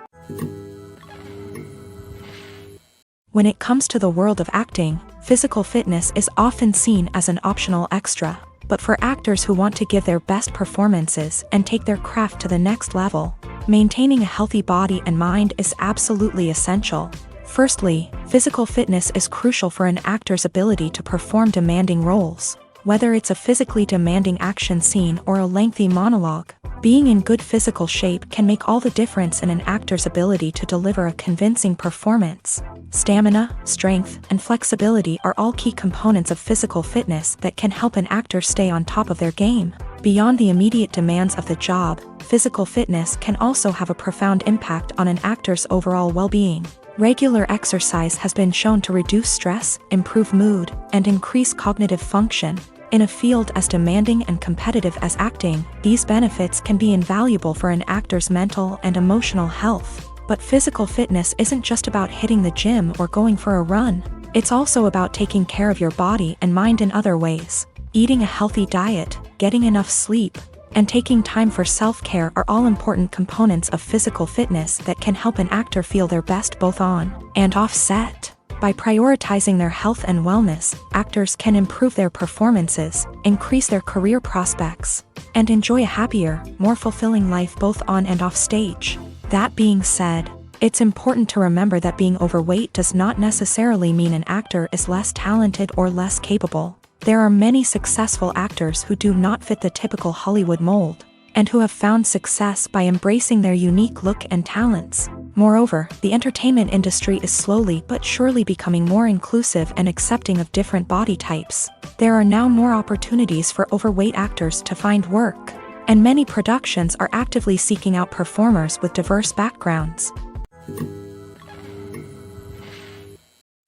When it comes to the world of acting, physical fitness is often seen as an optional extra. But for actors who want to give their best performances and take their craft to the next level, maintaining a healthy body and mind is absolutely essential. Firstly, physical fitness is crucial for an actor's ability to perform demanding roles. Whether it's a physically demanding action scene or a lengthy monologue, being in good physical shape can make all the difference in an actor's ability to deliver a convincing performance. Stamina, strength, and flexibility are all key components of physical fitness that can help an actor stay on top of their game. Beyond the immediate demands of the job, physical fitness can also have a profound impact on an actor's overall well-being. Regular exercise has been shown to reduce stress, improve mood, and increase cognitive function. In a field as demanding and competitive as acting, these benefits can be invaluable for an actor's mental and emotional health. But physical fitness isn't just about hitting the gym or going for a run. It's also about taking care of your body and mind in other ways. Eating a healthy diet, getting enough sleep, and taking time for self-care are all important components of physical fitness that can help an actor feel their best both on and off set. By prioritizing their health and wellness, actors can improve their performances, increase their career prospects, and enjoy a happier, more fulfilling life both on and off stage. That being said, it's important to remember that being overweight does not necessarily mean an actor is less talented or less capable. There are many successful actors who do not fit the typical Hollywood mold, and who have found success by embracing their unique look and talents. Moreover, the entertainment industry is slowly but surely becoming more inclusive and accepting of different body types. There are now more opportunities for overweight actors to find work, and many productions are actively seeking out performers with diverse backgrounds.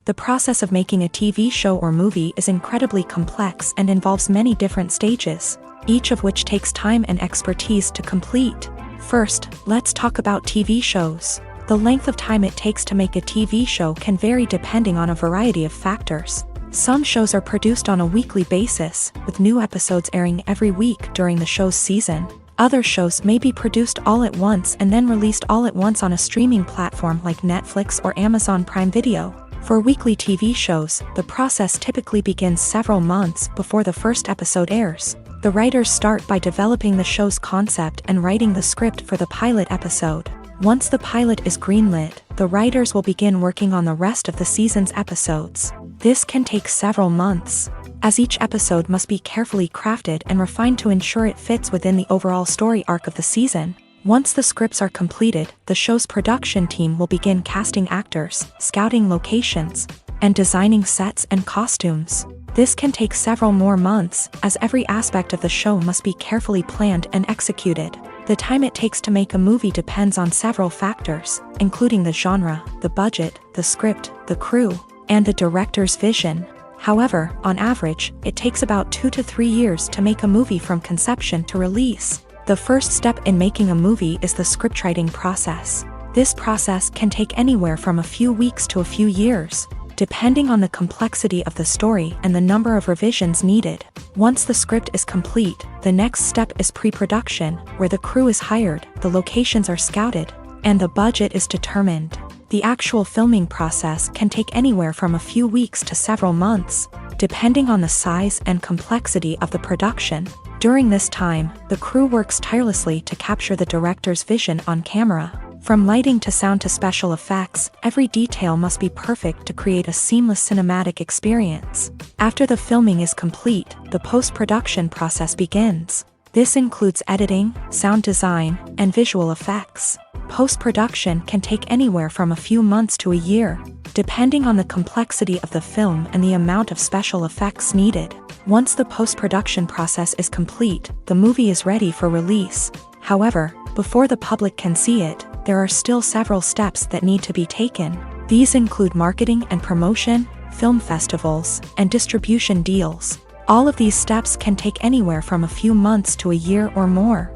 The process of making a TV show or movie is incredibly complex and involves many different stages, each of which takes time and expertise to complete. First, let's talk about TV shows. The length of time it takes to make a TV show can vary depending on a variety of factors. Some shows are produced on a weekly basis, with new episodes airing every week during the show's season. Other shows may be produced all at once and then released all at once on a streaming platform like Netflix or Amazon Prime Video. For weekly TV shows, the process typically begins several months before the first episode airs. The writers start by developing the show's concept and writing the script for the pilot episode. Once the pilot is greenlit, the writers will begin working on the rest of the season's episodes. This can take several months, as each episode must be carefully crafted and refined to ensure it fits within the overall story arc of the season. Once the scripts are completed, the show's production team will begin casting actors, scouting locations, and designing sets and costumes. This can take several more months, as every aspect of the show must be carefully planned and executed. The time it takes to make a movie depends on several factors, including the genre, the budget, the script, the crew, and the director's vision. However, on average, it takes about 2 to 3 years to make a movie from conception to release. The first step in making a movie is the scriptwriting process. This process can take anywhere from a few weeks to a few years, depending on the complexity of the story and the number of revisions needed. Once the script is complete, the next step is pre-production, where the crew is hired, the locations are scouted, and the budget is determined. The actual filming process can take anywhere from a few weeks to several months, depending on the size and complexity of the production. During this time, the crew works tirelessly to capture the director's vision on camera. From lighting to sound to special effects, every detail must be perfect to create a seamless cinematic experience. After the filming is complete, the post-production process begins. This includes editing, sound design, and visual effects. Post-production can take anywhere from a few months to a year, depending on the complexity of the film and the amount of special effects needed. Once the post-production process is complete, the movie is ready for release. However, before the public can see it, there are still several steps that need to be taken. These include marketing and promotion, film festivals, and distribution deals. All of these steps can take anywhere from a few months to a year or more.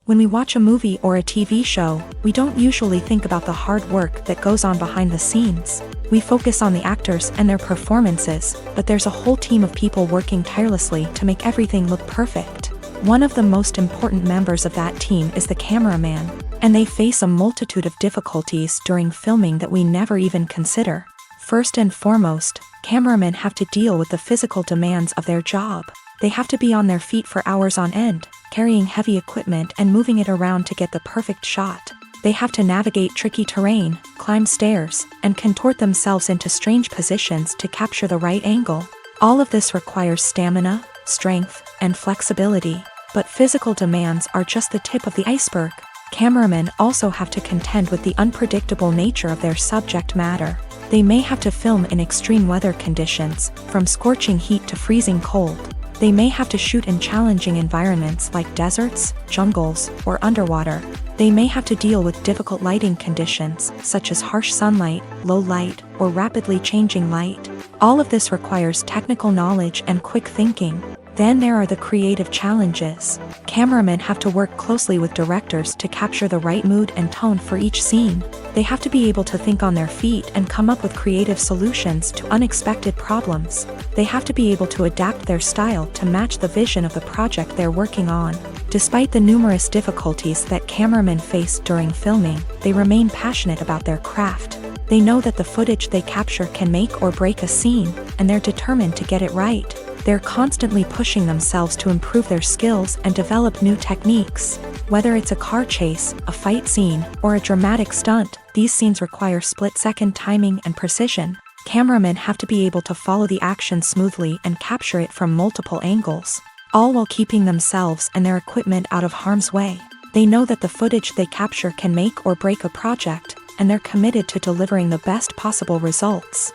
When we watch a movie or a TV show, we don't usually think about the hard work that goes on behind the scenes. We focus on the actors and their performances, but there's a whole team of people working tirelessly to make everything look perfect. One of the most important members of that team is the cameraman, and they face a multitude of difficulties during filming that we never even consider. First and foremost, cameramen have to deal with the physical demands of their job. They have to be on their feet for hours on end, carrying heavy equipment and moving it around to get the perfect shot. They have to navigate tricky terrain, climb stairs, and contort themselves into strange positions to capture the right angle. All of this requires stamina, strength, and flexibility. But physical demands are just the tip of the iceberg. Cameramen also have to contend with the unpredictable nature of their subject matter. They may have to film in extreme weather conditions, from scorching heat to freezing cold. They may have to shoot in challenging environments like deserts, jungles, or underwater. They may have to deal with difficult lighting conditions, such as harsh sunlight, low light, or rapidly changing light. All of this requires technical knowledge and quick thinking. Then there are the creative challenges. Cameramen have to work closely with directors to capture the right mood and tone for each scene. They have to be able to think on their feet and come up with creative solutions to unexpected problems. They have to be able to adapt their style to match the vision of the project they're working on. Despite the numerous difficulties that cameramen face during filming, they remain passionate about their craft. They know that the footage they capture can make or break a scene, and they're determined to get it right. They're constantly pushing themselves to improve their skills and develop new techniques. Whether it's a car chase, a fight scene, or a dramatic stunt, these scenes require split-second timing and precision. Cameramen have to be able to follow the action smoothly and capture it from multiple angles, all while keeping themselves and their equipment out of harm's way. They know that the footage they capture can make or break a project, and they're committed to delivering the best possible results.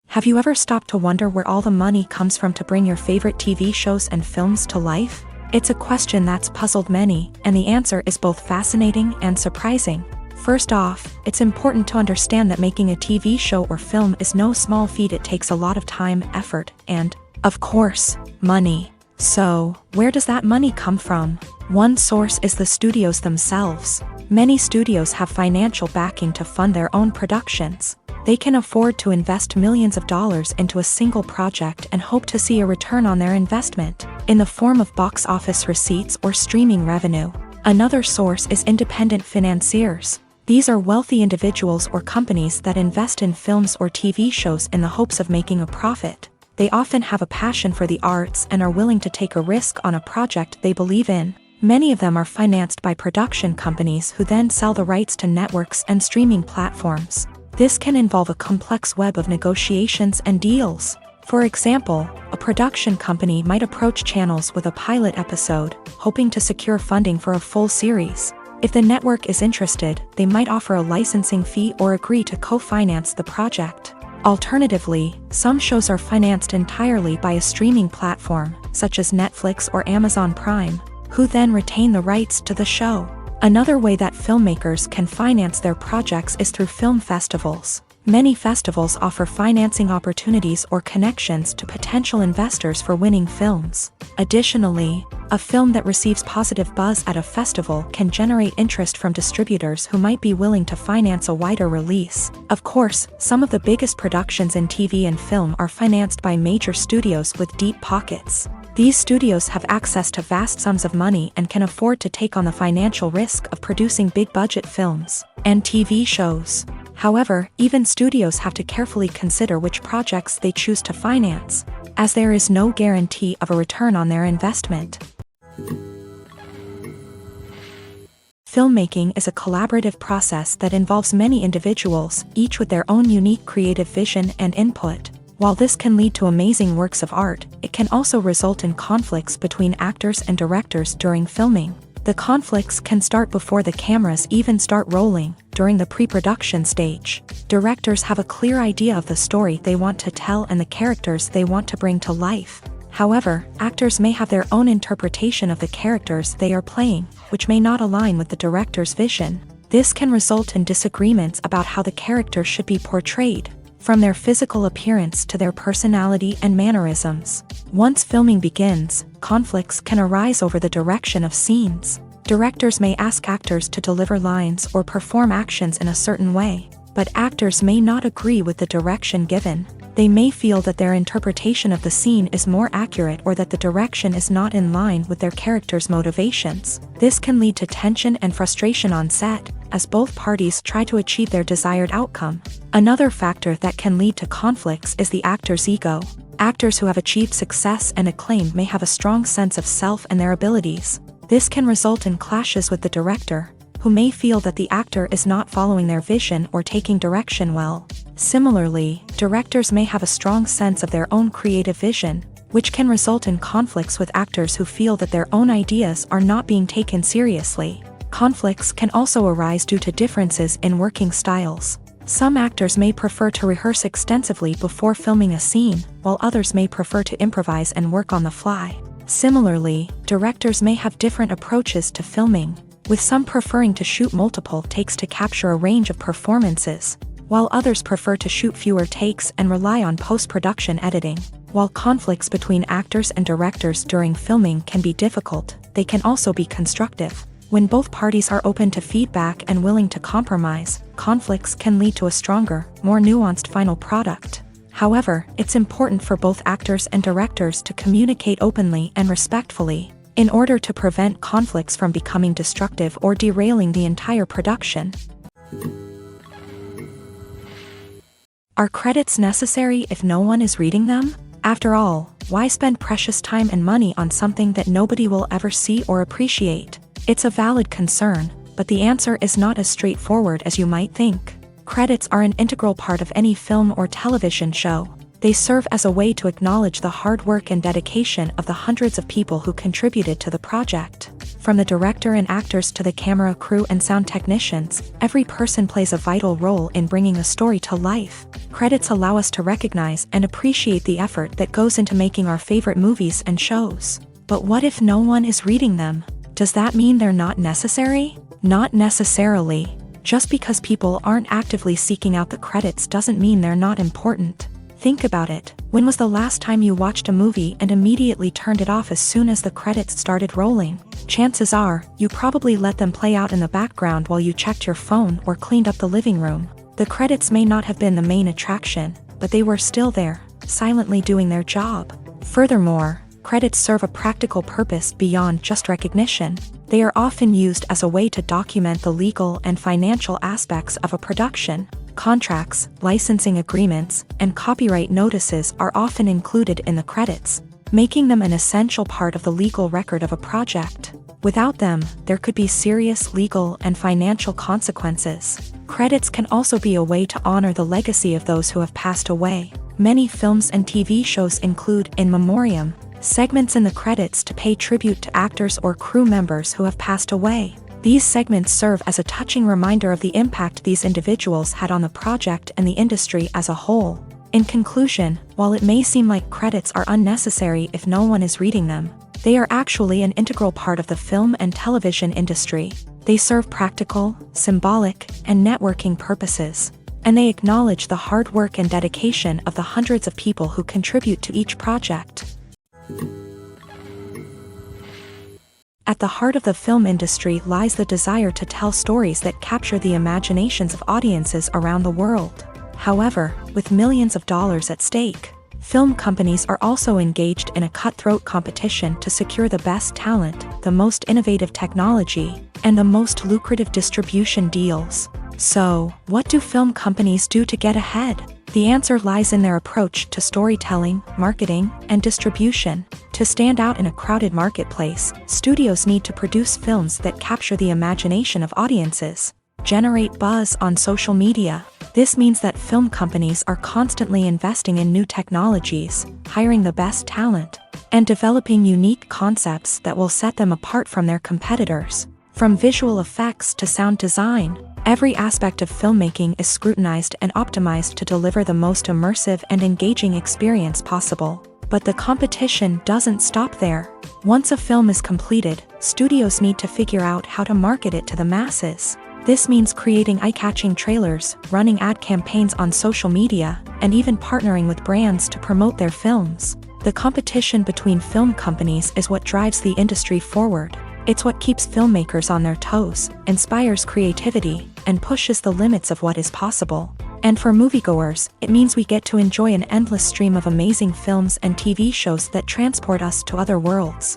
Have you ever stopped to wonder where all the money comes from to bring your favorite TV shows and films to life? It's a question that's puzzled many, and the answer is both fascinating and surprising. First off, it's important to understand that making a TV show or film is no small feat. It takes a lot of time, effort, and, of course, money. So, where does that money come from? One source is the studios themselves. Many studios have financial backing to fund their own productions. They can afford to invest millions of dollars into a single project and hope to see a return on their investment, in the form of box office receipts or streaming revenue. Another source is independent financiers. These are wealthy individuals or companies that invest in films or TV shows in the hopes of making a profit. They often have a passion for the arts and are willing to take a risk on a project they believe in. Many of them are financed by production companies who then sell the rights to networks and streaming platforms. This can involve a complex web of negotiations and deals. For example, a production company might approach channels with a pilot episode, hoping to secure funding for a full series. If the network is interested, they might offer a licensing fee or agree to co-finance the project. Alternatively, some shows are financed entirely by a streaming platform, such as Netflix or Amazon Prime, who then retain the rights to the show. Another way that filmmakers can finance their projects is through film festivals. Many festivals offer financing opportunities or connections to potential investors for winning films. Additionally, a film that receives positive buzz at a festival can generate interest from distributors who might be willing to finance a wider release. Of course, some of the biggest productions in TV and film are financed by major studios with deep pockets. These studios have access to vast sums of money and can afford to take on the financial risk of producing big-budget films and TV shows. However, even studios have to carefully consider which projects they choose to finance, as there is no guarantee of a return on their investment. Filmmaking is a collaborative process that involves many individuals, each with their own unique creative vision and input. While this can lead to amazing works of art, it can also result in conflicts between actors and directors during filming. The conflicts can start before the cameras even start rolling, during the pre-production stage. Directors have a clear idea of the story they want to tell and the characters they want to bring to life. However, actors may have their own interpretation of the characters they are playing, which may not align with the director's vision. This can result in disagreements about how the character should be portrayed, from their physical appearance to their personality and mannerisms. Once filming begins, conflicts can arise over the direction of scenes. Directors may ask actors to deliver lines or perform actions in a certain way, but actors may not agree with the direction given. They may feel that their interpretation of the scene is more accurate or that the direction is not in line with their character's motivations. This can lead to tension and frustration on set, as both parties try to achieve their desired outcome. Another factor that can lead to conflicts is the actor's ego. Actors who have achieved success and acclaim may have a strong sense of self and their abilities. This can result in clashes with the director, who may feel that the actor is not following their vision or taking direction well. Similarly, directors may have a strong sense of their own creative vision, which can result in conflicts with actors who feel that their own ideas are not being taken seriously. Conflicts can also arise due to differences in working styles. Some actors may prefer to rehearse extensively before filming a scene, while others may prefer to improvise and work on the fly. Similarly, directors may have different approaches to filming, with some preferring to shoot multiple takes to capture a range of performances, while others prefer to shoot fewer takes and rely on post-production editing. While conflicts between actors and directors during filming can be difficult, they can also be constructive. When both parties are open to feedback and willing to compromise, conflicts can lead to a stronger, more nuanced final product. However, it's important for both actors and directors to communicate openly and respectfully, in order to prevent conflicts from becoming destructive or derailing the entire production. Are credits necessary if no one is reading them? After all, why spend precious time and money on something that nobody will ever see or appreciate? It's a valid concern, but the answer is not as straightforward as you might think. Credits are an integral part of any film or television show. They serve as a way to acknowledge the hard work and dedication of the hundreds of people who contributed to the project. From the director and actors to the camera crew and sound technicians, every person plays a vital role in bringing a story to life. Credits allow us to recognize and appreciate the effort that goes into making our favorite movies and shows. But what if no one is reading them? Does that mean they're not necessary? Not necessarily. Just because people aren't actively seeking out the credits doesn't mean they're not important. Think about it. When was the last time you watched a movie and immediately turned it off as soon as the credits started rolling? Chances are, you probably let them play out in the background while you checked your phone or cleaned up the living room. The credits may not have been the main attraction, but they were still there, silently doing their job. Furthermore, credits serve a practical purpose beyond just recognition. They are often used as a way to document the legal and financial aspects of a production. Contracts, licensing agreements, and copyright notices are often included in the credits, making them an essential part of the legal record of a project. Without them, there could be serious legal and financial consequences. Credits can also be a way to honor the legacy of those who have passed away. Many films and TV shows include in memoriam segments in the credits to pay tribute to actors or crew members who have passed away. These segments serve as a touching reminder of the impact these individuals had on the project and the industry as a whole. In conclusion, while it may seem like credits are unnecessary if no one is reading them, they are actually an integral part of the film and television industry. They serve practical, symbolic, and networking purposes, and they acknowledge the hard work and dedication of the hundreds of people who contribute to each project. At the heart of the film industry lies the desire to tell stories that capture the imaginations of audiences around the world. However, with millions of dollars at stake, film companies are also engaged in a cutthroat competition to secure the best talent, the most innovative technology, and the most lucrative distribution deals. So, what do film companies do to get ahead? The answer lies in their approach to storytelling, marketing, and distribution. To stand out in a crowded marketplace, studios need to produce films that capture the imagination of audiences, generate buzz on social media. This means that film companies are constantly investing in new technologies, hiring the best talent, and developing unique concepts that will set them apart from their competitors. From visual effects to sound design, every aspect of filmmaking is scrutinized and optimized to deliver the most immersive and engaging experience possible. But the competition doesn't stop there. Once a film is completed, studios need to figure out how to market it to the masses. This means creating eye-catching trailers, running ad campaigns on social media, and even partnering with brands to promote their films. The competition between film companies is what drives the industry forward. It's what keeps filmmakers on their toes, inspires creativity, and pushes the limits of what is possible. And for moviegoers, it means we get to enjoy an endless stream of amazing films and TV shows that transport us to other worlds.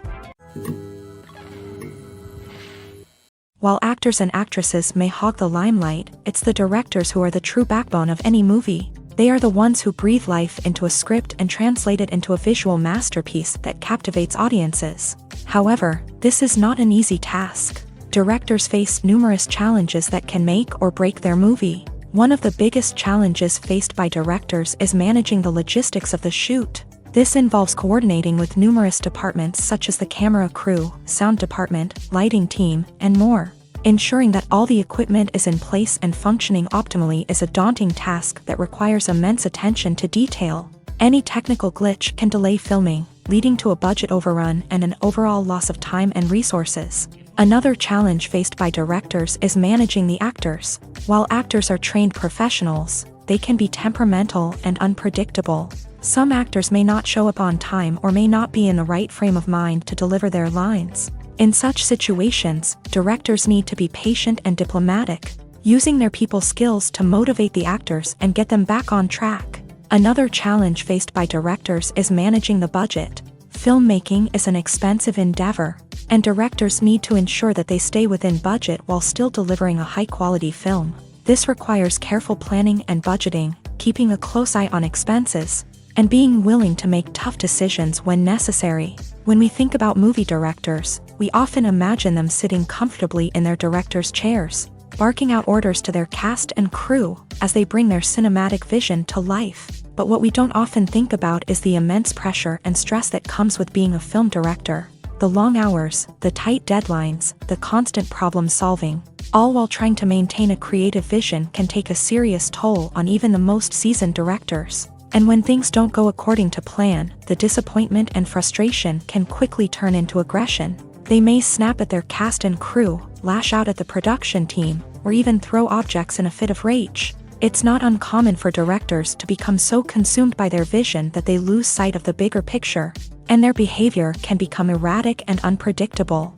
While actors and actresses may hog the limelight, it's the directors who are the true backbone of any movie. They are the ones who breathe life into a script and translate it into a visual masterpiece that captivates audiences. However, this is not an easy task. Directors face numerous challenges that can make or break their movie. One of the biggest challenges faced by directors is managing the logistics of the shoot. This involves coordinating with numerous departments such as the camera crew, sound department, lighting team, and more. Ensuring that all the equipment is in place and functioning optimally is a daunting task that requires immense attention to detail. Any technical glitch can delay filming, leading to a budget overrun and an overall loss of time and resources. Another challenge faced by directors is managing the actors. While actors are trained professionals, they can be temperamental and unpredictable. Some actors may not show up on time or may not be in the right frame of mind to deliver their lines. In such situations, directors need to be patient and diplomatic, using their people skills to motivate the actors and get them back on track. Another challenge faced by directors is managing the budget. Filmmaking is an expensive endeavor, and directors need to ensure that they stay within budget while still delivering a high-quality film. This requires careful planning and budgeting, keeping a close eye on expenses, and being willing to make tough decisions when necessary. When we think about movie directors, we often imagine them sitting comfortably in their director's chairs, barking out orders to their cast and crew as they bring their cinematic vision to life. But what we don't often think about is the immense pressure and stress that comes with being a film director. The long hours, the tight deadlines, the constant problem solving, all while trying to maintain a creative vision can take a serious toll on even the most seasoned directors. And when things don't go according to plan, the disappointment and frustration can quickly turn into aggression. They may snap at their cast and crew, lash out at the production team, or even throw objects in a fit of rage. It's not uncommon for directors to become so consumed by their vision that they lose sight of the bigger picture, and their behavior can become erratic and unpredictable.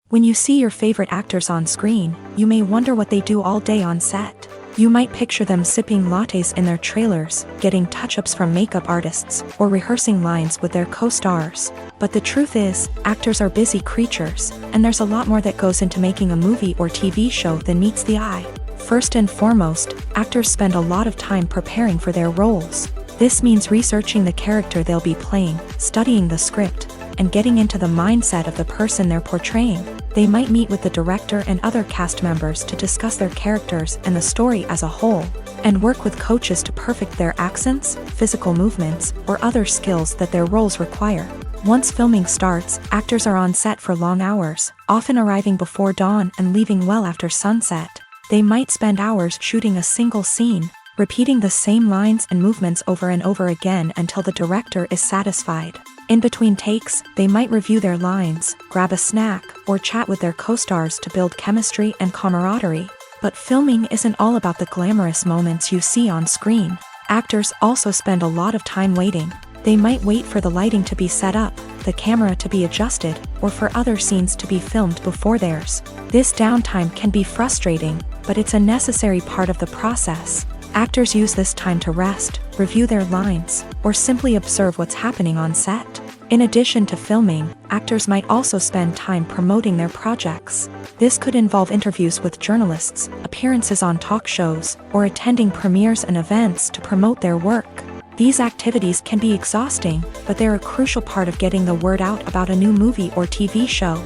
When you see your favorite actors on screen, you may wonder what they do all day on set. You might picture them sipping lattes in their trailers, getting touch-ups from makeup artists, or rehearsing lines with their co-stars. But the truth is, actors are busy creatures, and there's a lot more that goes into making a movie or TV show than meets the eye. First and foremost, actors spend a lot of time preparing for their roles. This means researching the character they'll be playing, studying the script, and getting into the mindset of the person they're portraying. They might meet with the director and other cast members to discuss their characters and the story as a whole, and work with coaches to perfect their accents, physical movements, or other skills that their roles require. Once filming starts, actors are on set for long hours, often arriving before dawn and leaving well after sunset. They might spend hours shooting a single scene, repeating the same lines and movements over and over again until the director is satisfied. In between takes, they might review their lines, grab a snack, or chat with their co-stars to build chemistry and camaraderie. But filming isn't all about the glamorous moments you see on screen. Actors also spend a lot of time waiting. They might wait for the lighting to be set up, the camera to be adjusted, or for other scenes to be filmed before theirs. This downtime can be frustrating, but it's a necessary part of the process. Actors use this time to rest, review their lines, or simply observe what's happening on set. In addition to filming, actors might also spend time promoting their projects. This could involve interviews with journalists, appearances on talk shows, or attending premieres and events to promote their work. These activities can be exhausting, but they're a crucial part of getting the word out about a new movie or TV show.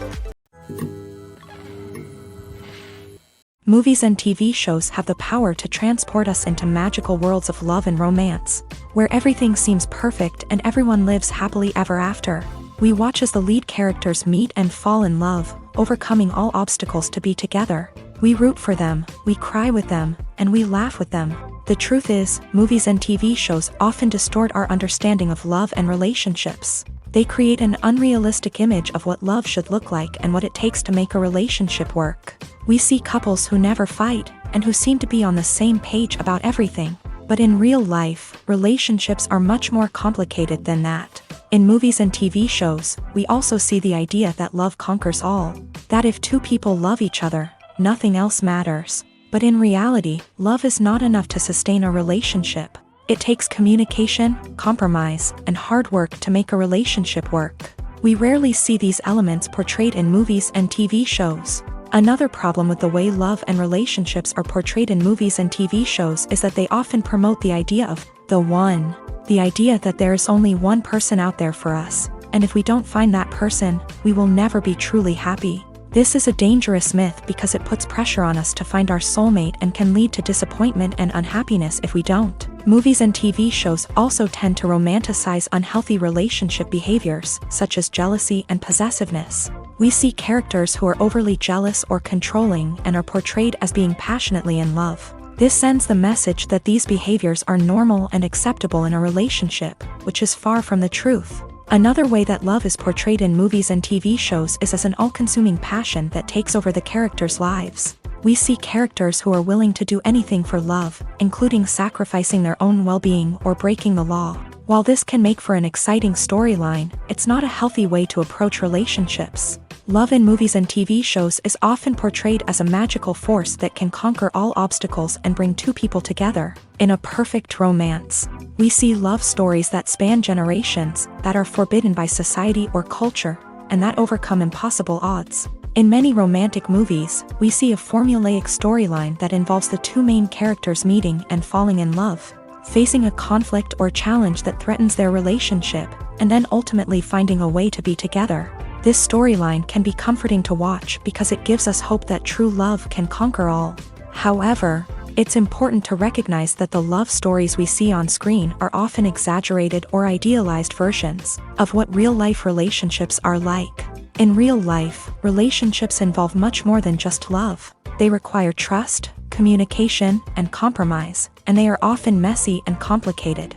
Movies and TV shows have the power to transport us into magical worlds of love and romance, where everything seems perfect and everyone lives happily ever after. We watch as the lead characters meet and fall in love, overcoming all obstacles to be together. We root for them, we cry with them, and we laugh with them. The truth is, movies and TV shows often distort our understanding of love and relationships. They create an unrealistic image of what love should look like and what it takes to make a relationship work. We see couples who never fight, and who seem to be on the same page about everything. But in real life, relationships are much more complicated than that. In movies and TV shows, we also see the idea that love conquers all. That if two people love each other, nothing else matters. But in reality, love is not enough to sustain a relationship. It takes communication, compromise, and hard work to make a relationship work. We rarely see these elements portrayed in movies and TV shows. Another problem with the way love and relationships are portrayed in movies and TV shows is that they often promote the idea of the one. The idea that there is only one person out there for us, and if we don't find that person, we will never be truly happy. This is a dangerous myth because it puts pressure on us to find our soulmate and can lead to disappointment and unhappiness if we don't. Movies and TV shows also tend to romanticize unhealthy relationship behaviors, such as jealousy and possessiveness. We see characters who are overly jealous or controlling and are portrayed as being passionately in love. This sends the message that these behaviors are normal and acceptable in a relationship, which is far from the truth. Another way that love is portrayed in movies and TV shows is as an all-consuming passion that takes over the characters' lives. We see characters who are willing to do anything for love, including sacrificing their own well-being or breaking the law. While this can make for an exciting storyline, it's not a healthy way to approach relationships. Love in movies and TV shows is often portrayed as a magical force that can conquer all obstacles and bring two people together. In a perfect romance, we see love stories that span generations, that are forbidden by society or culture, and that overcome impossible odds. In many romantic movies, we see a formulaic storyline that involves the two main characters meeting and falling in love, facing a conflict or challenge that threatens their relationship, and then ultimately finding a way to be together. This storyline can be comforting to watch because it gives us hope that true love can conquer all. However, it's important to recognize that the love stories we see on screen are often exaggerated or idealized versions of what real-life relationships are like. In real life, relationships involve much more than just love. They require trust, communication, and compromise, and they are often messy and complicated.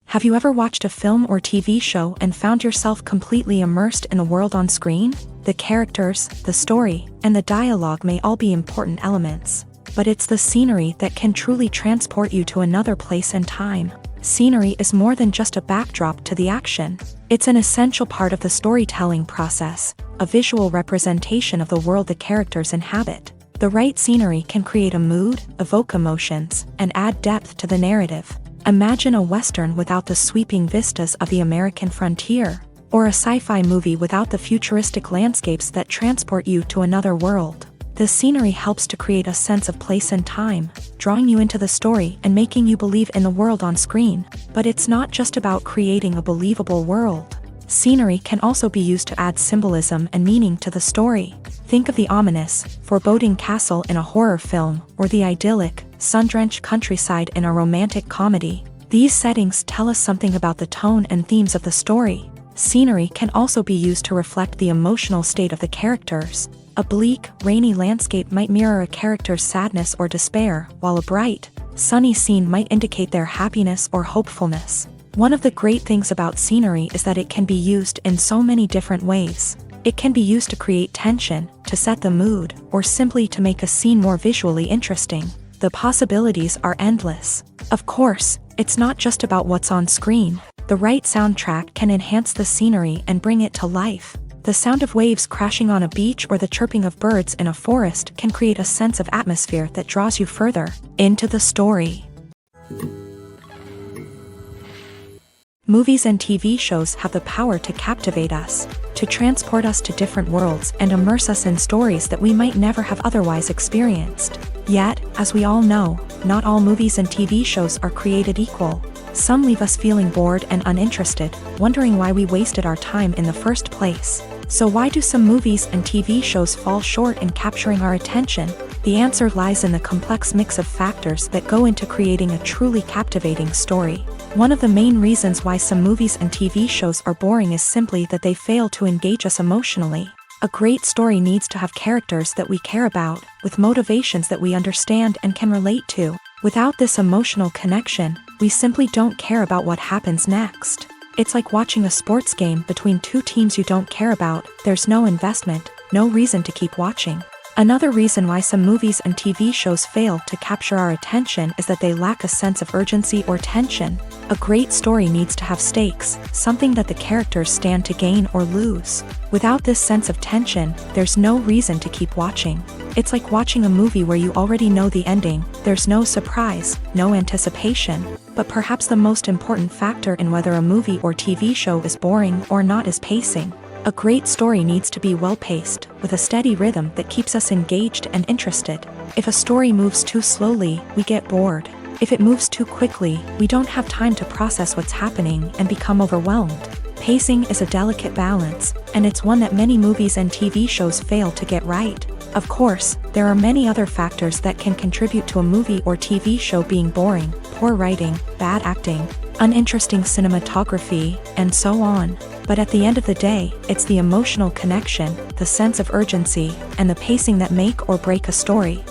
Have you ever watched a film or TV show and found yourself completely immersed in the world on screen? The characters, the story, and the dialogue may all be important elements, but it's the scenery that can truly transport you to another place and time. Scenery is more than just a backdrop to the action. It's an essential part of the storytelling process, a visual representation of the world the characters inhabit. The right scenery can create a mood, evoke emotions, and add depth to the narrative. Imagine a Western without the sweeping vistas of the American frontier, or a sci-fi movie without the futuristic landscapes that transport you to another world. The scenery helps to create a sense of place and time, drawing you into the story and making you believe in the world on screen. But it's not just about creating a believable world. Scenery can also be used to add symbolism and meaning to the story. Think of the ominous, foreboding castle in a horror film, or the idyllic, sun-drenched countryside in a romantic comedy. These settings tell us something about the tone and themes of the story. Scenery can also be used to reflect the emotional state of the characters. A bleak, rainy landscape might mirror a character's sadness or despair, while a bright, sunny scene might indicate their happiness or hopefulness. One of the great things about scenery is that it can be used in so many different ways. It can be used to create tension, to set the mood, or simply to make a scene more visually interesting. The possibilities are endless. Of course, it's not just about what's on screen. The right soundtrack can enhance the scenery and bring it to life. The sound of waves crashing on a beach or the chirping of birds in a forest can create a sense of atmosphere that draws you further into the story. Movies and TV shows have the power to captivate us, to transport us to different worlds and immerse us in stories that we might never have otherwise experienced. Yet, as we all know, not all movies and TV shows are created equal. Some leave us feeling bored and uninterested, wondering why we wasted our time in the first place. So why do some movies and TV shows fall short in capturing our attention? The answer lies in the complex mix of factors that go into creating a truly captivating story. One of the main reasons why some movies and TV shows are boring is simply that they fail to engage us emotionally. A great story needs to have characters that we care about, with motivations that we understand and can relate to. Without this emotional connection, we simply don't care about what happens next. It's like watching a sports game between two teams you don't care about. There's no investment, no reason to keep watching. Another reason why some movies and TV shows fail to capture our attention is that they lack a sense of urgency or tension. A great story needs to have stakes, something that the characters stand to gain or lose. Without this sense of tension, there's no reason to keep watching. It's like watching a movie where you already know the ending. There's no surprise, no anticipation. But perhaps the most important factor in whether a movie or TV show is boring or not is pacing. A great story needs to be well-paced, with a steady rhythm that keeps us engaged and interested. If a story moves too slowly, we get bored. If it moves too quickly, we don't have time to process what's happening and become overwhelmed. Pacing is a delicate balance, and it's one that many movies and TV shows fail to get right. Of course, there are many other factors that can contribute to a movie or TV show being boring: poor writing, bad acting, uninteresting cinematography, and so on. But at the end of the day, it's the emotional connection, the sense of urgency, and the pacing that make or break a story.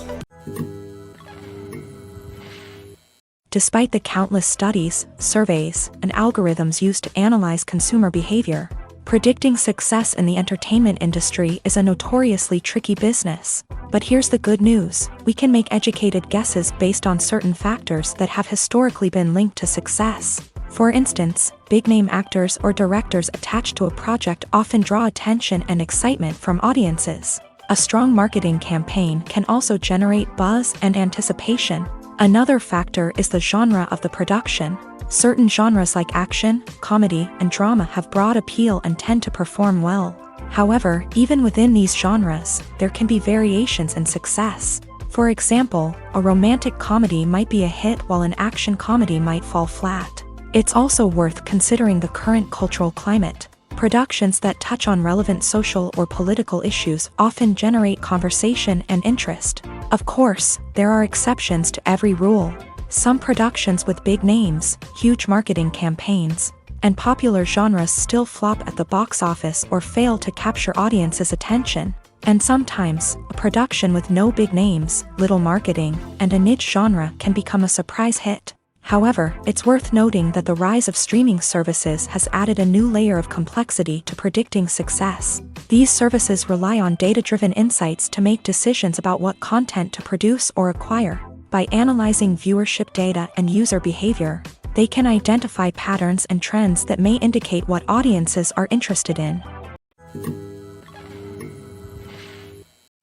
Despite the countless studies, surveys, and algorithms used to analyze consumer behavior, predicting success in the entertainment industry is a notoriously tricky business. But here's the good news: we can make educated guesses based on certain factors that have historically been linked to success. For instance, big-name actors or directors attached to a project often draw attention and excitement from audiences. A strong marketing campaign can also generate buzz and anticipation. Another factor is the genre of the production. Certain genres like action, comedy, and drama have broad appeal and tend to perform well. However, even within these genres, there can be variations in success. For example, a romantic comedy might be a hit while an action comedy might fall flat. It's also worth considering the current cultural climate. Productions that touch on relevant social or political issues often generate conversation and interest. Of course, there are exceptions to every rule. Some productions with big names, huge marketing campaigns, and popular genres still flop at the box office or fail to capture audiences' attention. And sometimes, a production with no big names, little marketing, and a niche genre can become a surprise hit. However, it's worth noting that the rise of streaming services has added a new layer of complexity to predicting success. These services rely on data-driven insights to make decisions about what content to produce or acquire. By analyzing viewership data and user behavior, they can identify patterns and trends that may indicate what audiences are interested in.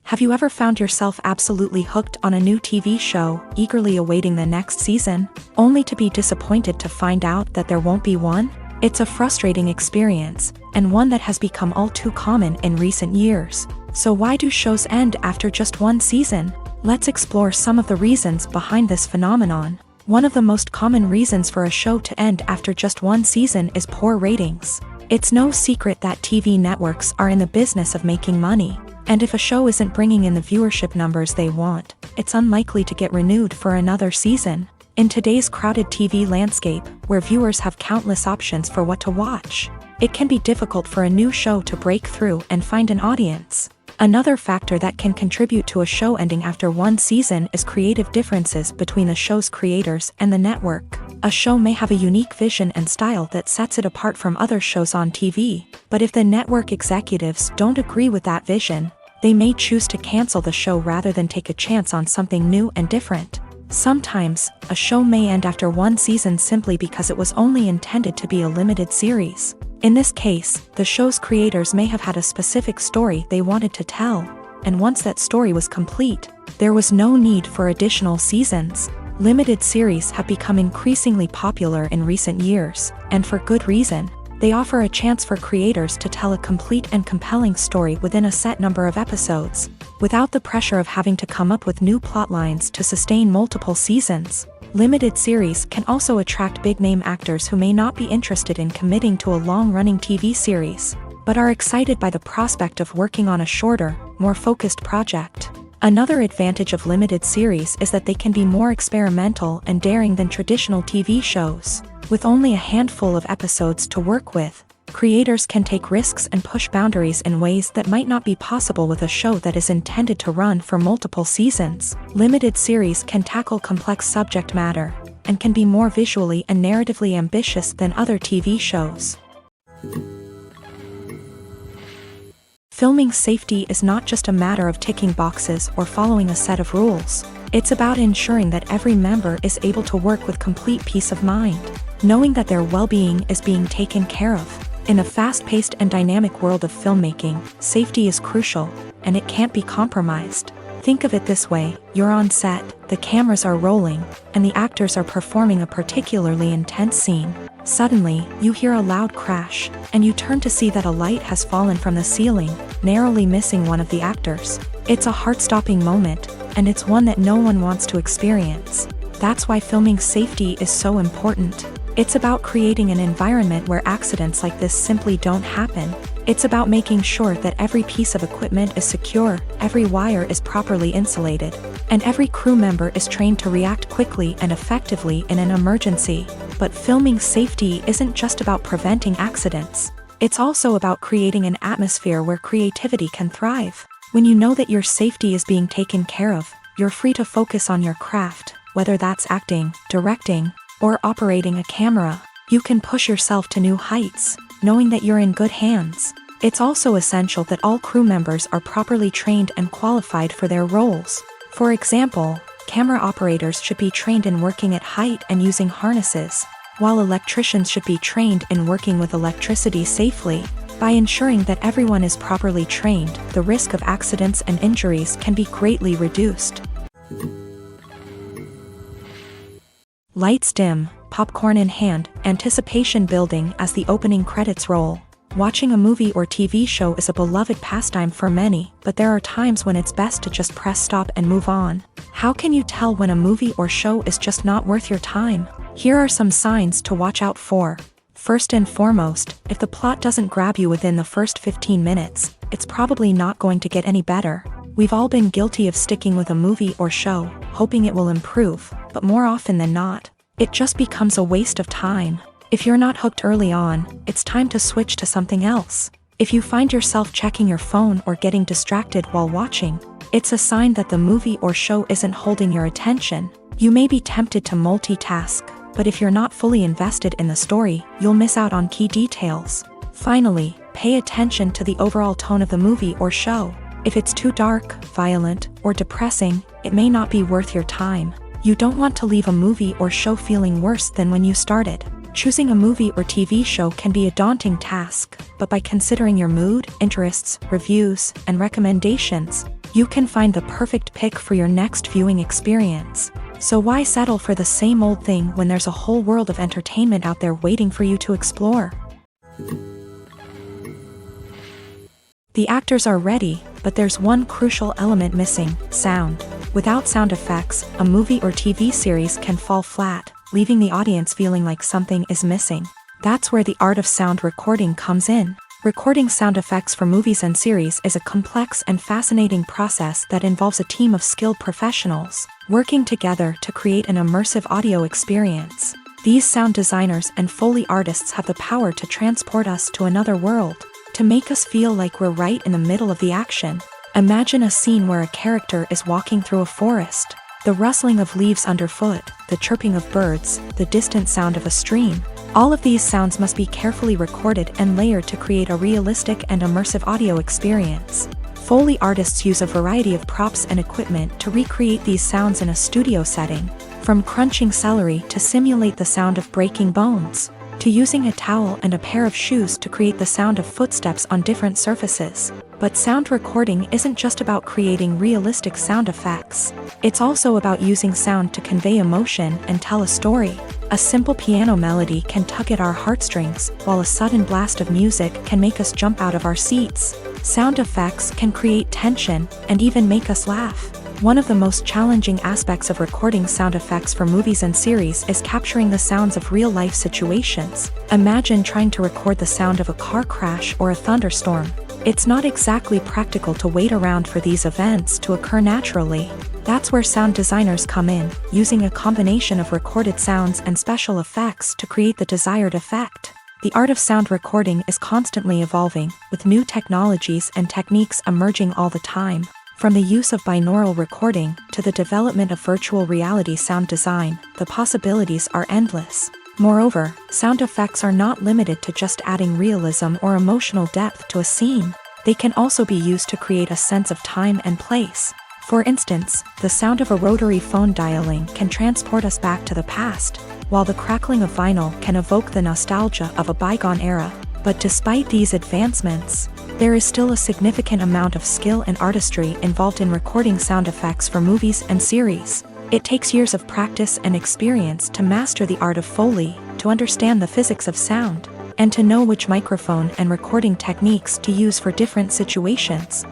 Have you ever found yourself absolutely hooked on a new TV show, eagerly awaiting the next season, only to be disappointed to find out that there won't be one? It's a frustrating experience, and one that has become all too common in recent years. So why do shows end after just one season? Let's explore some of the reasons behind this phenomenon. One of the most common reasons for a show to end after just one season is poor ratings. It's no secret that TV networks are in the business of making money. And if a show isn't bringing in the viewership numbers they want, it's unlikely to get renewed for another season. In today's crowded TV landscape, where viewers have countless options for what to watch, it can be difficult for a new show to break through and find an audience. Another factor that can contribute to a show ending after one season is creative differences between the show's creators and the network. A show may have a unique vision and style that sets it apart from other shows on TV, but if the network executives don't agree with that vision, they may choose to cancel the show rather than take a chance on something new and different. Sometimes, a show may end after one season simply because it was only intended to be a limited series. In this case, the show's creators may have had a specific story they wanted to tell, and once that story was complete, there was no need for additional seasons. Limited series have become increasingly popular in recent years, and for good reason. They offer a chance for creators to tell a complete and compelling story within a set number of episodes, without the pressure of having to come up with new plotlines to sustain multiple seasons. Limited series can also attract big-name actors who may not be interested in committing to a long-running TV series, but are excited by the prospect of working on a shorter, more focused project. Another advantage of limited series is that they can be more experimental and daring than traditional TV shows. With only a handful of episodes to work with, creators can take risks and push boundaries in ways that might not be possible with a show that is intended to run for multiple seasons. Limited series can tackle complex subject matter, and can be more visually and narratively ambitious than other TV shows. Filming safety is not just a matter of ticking boxes or following a set of rules. It's about ensuring that every member is able to work with complete peace of mind, knowing that their well-being is being taken care of. In a fast-paced and dynamic world of filmmaking, safety is crucial, and it can't be compromised. Think of it this way: you're on set, the cameras are rolling, and the actors are performing a particularly intense scene. Suddenly, you hear a loud crash, and you turn to see that a light has fallen from the ceiling, narrowly missing one of the actors. It's a heart-stopping moment, and it's one that no one wants to experience. That's why filming safety is so important. It's about creating an environment where accidents like this simply don't happen. It's about making sure that every piece of equipment is secure, every wire is properly insulated, and every crew member is trained to react quickly and effectively in an emergency. But filming safety isn't just about preventing accidents. It's also about creating an atmosphere where creativity can thrive. When you know that your safety is being taken care of, you're free to focus on your craft, whether that's acting, directing, or operating a camera. You can push yourself to new heights, knowing that you're in good hands. It's also essential that all crew members are properly trained and qualified for their roles. For example, camera operators should be trained in working at height and using harnesses, while electricians should be trained in working with electricity safely. By ensuring that everyone is properly trained, the risk of accidents and injuries can be greatly reduced. Lights dim, popcorn in hand, anticipation building as the opening credits roll. Watching a movie or TV show is a beloved pastime for many, but there are times when it's best to just press stop and move on. How can you tell when a movie or show is just not worth your time? Here are some signs to watch out for. First and foremost, if the plot doesn't grab you within the first 15 minutes, it's probably not going to get any better. We've all been guilty of sticking with a movie or show, hoping it will improve, but more often than not, it just becomes a waste of time. If you're not hooked early on, it's time to switch to something else. If you find yourself checking your phone or getting distracted while watching, it's a sign that the movie or show isn't holding your attention. You may be tempted to multitask, but if you're not fully invested in the story, you'll miss out on key details. Finally, pay attention to the overall tone of the movie or show. If it's too dark, violent, or depressing, it may not be worth your time. You don't want to leave a movie or show feeling worse than when you started. Choosing a movie or TV show can be a daunting task, but by considering your mood, interests, reviews, and recommendations, you can find the perfect pick for your next viewing experience. So why settle for the same old thing when there's a whole world of entertainment out there waiting for you to explore? The actors are ready, but there's one crucial element missing: sound. Without sound effects, a movie or TV series can fall flat, leaving the audience feeling like something is missing. That's where the art of sound recording comes in. Recording sound effects for movies and series is a complex and fascinating process that involves a team of skilled professionals working together to create an immersive audio experience. These sound designers and Foley artists have the power to transport us to another world, to make us feel like we're right in the middle of the action. Imagine a scene where a character is walking through a forest. The rustling of leaves underfoot, the chirping of birds, the distant sound of a stream. All of these sounds must be carefully recorded and layered to create a realistic and immersive audio experience. Foley artists use a variety of props and equipment to recreate these sounds in a studio setting, from crunching celery to simulate the sound of breaking bones, to using a towel and a pair of shoes to create the sound of footsteps on different surfaces. But sound recording isn't just about creating realistic sound effects. It's also about using sound to convey emotion and tell a story. A simple piano melody can tug at our heartstrings, while a sudden blast of music can make us jump out of our seats. Sound effects can create tension and even make us laugh. One of the most challenging aspects of recording sound effects for movies and series is capturing the sounds of real-life situations. Imagine trying to record the sound of a car crash or a thunderstorm. It's not exactly practical to wait around for these events to occur naturally. That's where sound designers come in, using a combination of recorded sounds and special effects to create the desired effect. The art of sound recording is constantly evolving, with new technologies and techniques emerging all the time. From the use of binaural recording to the development of virtual reality sound design, the possibilities are endless. Moreover, sound effects are not limited to just adding realism or emotional depth to a scene. They can also be used to create a sense of time and place. For instance, the sound of a rotary phone dialing can transport us back to the past, while the crackling of vinyl can evoke the nostalgia of a bygone era. But despite these advancements, there is still a significant amount of skill and artistry involved in recording sound effects for movies and series. It takes years of practice and experience to master the art of Foley, to understand the physics of sound, and to know which microphone and recording techniques to use for different situations.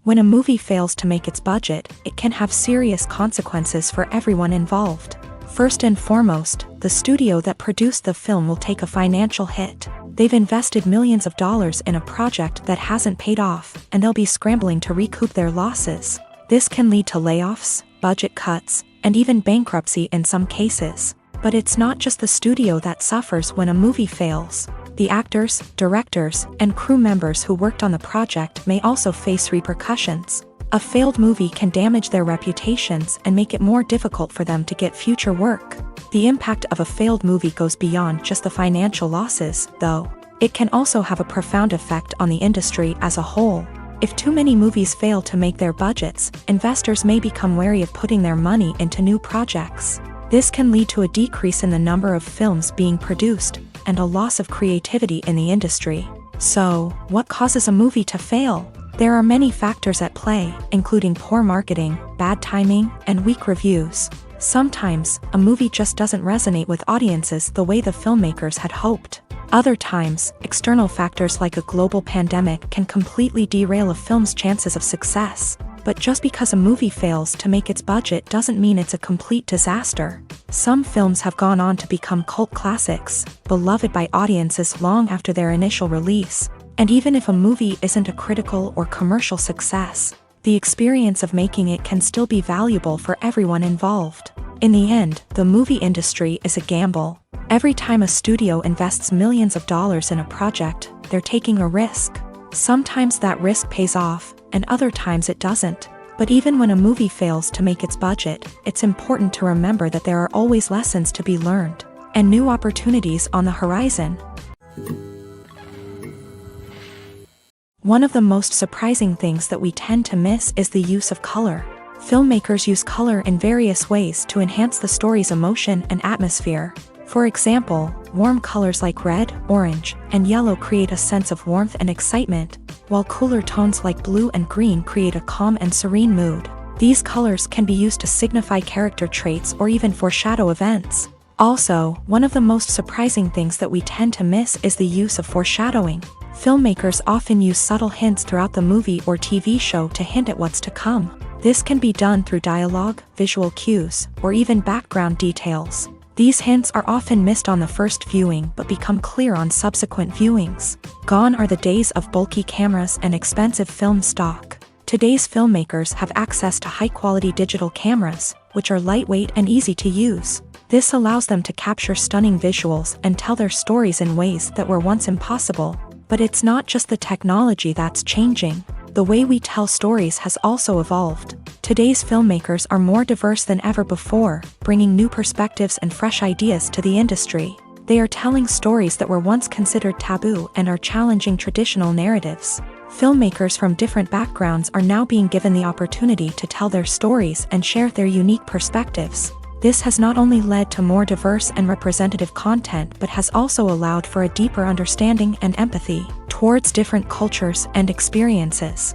When a movie fails to make its budget, it can have serious consequences for everyone involved. First and foremost, the studio that produced the film will take a financial hit. They've invested millions of dollars in a project that hasn't paid off, and they'll be scrambling to recoup their losses. This can lead to layoffs, budget cuts, and even bankruptcy in some cases. But it's not just the studio that suffers when a movie fails. The actors, directors, and crew members who worked on the project may also face repercussions. A failed movie can damage their reputations and make it more difficult for them to get future work. The impact of a failed movie goes beyond just the financial losses, though. It can also have a profound effect on the industry as a whole. If too many movies fail to make their budgets, investors may become wary of putting their money into new projects. This can lead to a decrease in the number of films being produced, and a loss of creativity in the industry. So, what causes a movie to fail? There are many factors at play, including poor marketing, bad timing, and weak reviews. Sometimes, a movie just doesn't resonate with audiences the way the filmmakers had hoped. Other times, external factors like a global pandemic can completely derail a film's chances of success. But just because a movie fails to make its budget doesn't mean it's a complete disaster. Some films have gone on to become cult classics, beloved by audiences long after their initial release. And even if a movie isn't a critical or commercial success, the experience of making it can still be valuable for everyone involved. In the end, the movie industry is a gamble. Every time a studio invests millions of dollars in a project, they're taking a risk. Sometimes that risk pays off, and other times it doesn't. But even when a movie fails to make its budget, it's important to remember that there are always lessons to be learned, and new opportunities on the horizon. One of the most surprising things that we tend to miss is the use of color. Filmmakers use color in various ways to enhance the story's emotion and atmosphere. For example, warm colors like red, orange, and yellow create a sense of warmth and excitement, while cooler tones like blue and green create a calm and serene mood. These colors can be used to signify character traits or even foreshadow events. Also, one of the most surprising things that we tend to miss is the use of foreshadowing. Filmmakers often use subtle hints throughout the movie or TV show to hint at what's to come. This can be done through dialogue, visual cues, or even background details. These hints are often missed on the first viewing but become clear on subsequent viewings. Gone are the days of bulky cameras and expensive film stock. Today's filmmakers have access to high-quality digital cameras, which are lightweight and easy to use. This allows them to capture stunning visuals and tell their stories in ways that were once impossible. But it's not just the technology that's changing. The way we tell stories has also evolved. Today's filmmakers are more diverse than ever before, bringing new perspectives and fresh ideas to the industry. They are telling stories that were once considered taboo and are challenging traditional narratives. Filmmakers from different backgrounds are now being given the opportunity to tell their stories and share their unique perspectives. This has not only led to more diverse and representative content but has also allowed for a deeper understanding and empathy towards different cultures and experiences.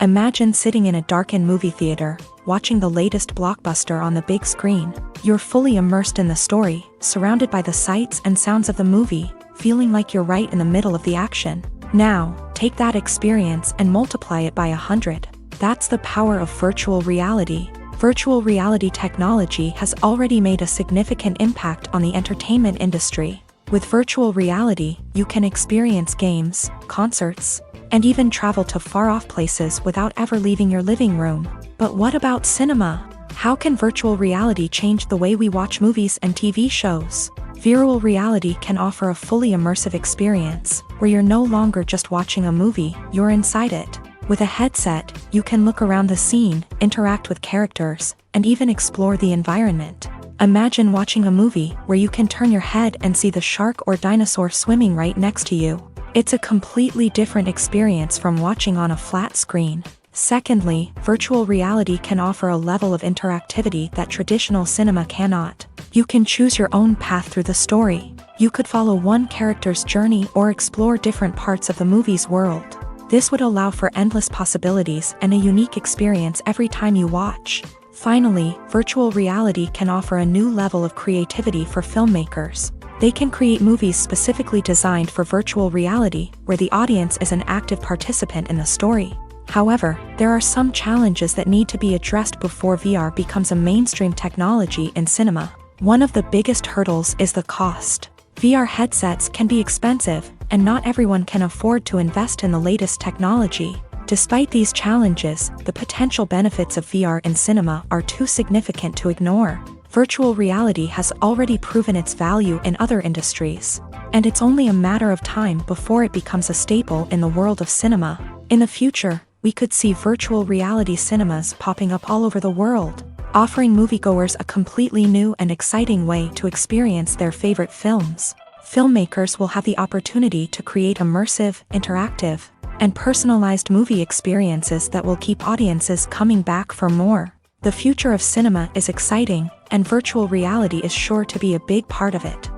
Imagine sitting in a darkened movie theater, watching the latest blockbuster on the big screen. You're fully immersed in the story, surrounded by the sights and sounds of the movie, feeling like you're right in the middle of the action. Now, take that experience and multiply it by 100. That's the power of virtual reality. Virtual reality technology has already made a significant impact on the entertainment industry. With virtual reality, you can experience games, concerts, and even travel to far-off places without ever leaving your living room. But what about cinema? How can virtual reality change the way we watch movies and TV shows? Virtual reality can offer a fully immersive experience, where you're no longer just watching a movie, you're inside it. With a headset, you can look around the scene, interact with characters, and even explore the environment. Imagine watching a movie where you can turn your head and see the shark or dinosaur swimming right next to you. It's a completely different experience from watching on a flat screen. Secondly, virtual reality can offer a level of interactivity that traditional cinema cannot. You can choose your own path through the story. You could follow one character's journey or explore different parts of the movie's world. This would allow for endless possibilities and a unique experience every time you watch. Finally, virtual reality can offer a new level of creativity for filmmakers. They can create movies specifically designed for virtual reality, where the audience is an active participant in the story. However, there are some challenges that need to be addressed before VR becomes a mainstream technology in cinema. One of the biggest hurdles is the cost. VR headsets can be expensive, and not everyone can afford to invest in the latest technology. Despite these challenges, the potential benefits of VR in cinema are too significant to ignore. Virtual reality has already proven its value in other industries, and it's only a matter of time before it becomes a staple in the world of cinema. In the future, we could see virtual reality cinemas popping up all over the world. offering moviegoers a completely new and exciting way to experience their favorite films. Filmmakers will have the opportunity to create immersive, interactive, and personalized movie experiences that will keep audiences coming back for more. The future of cinema is exciting, and virtual reality is sure to be a big part of it.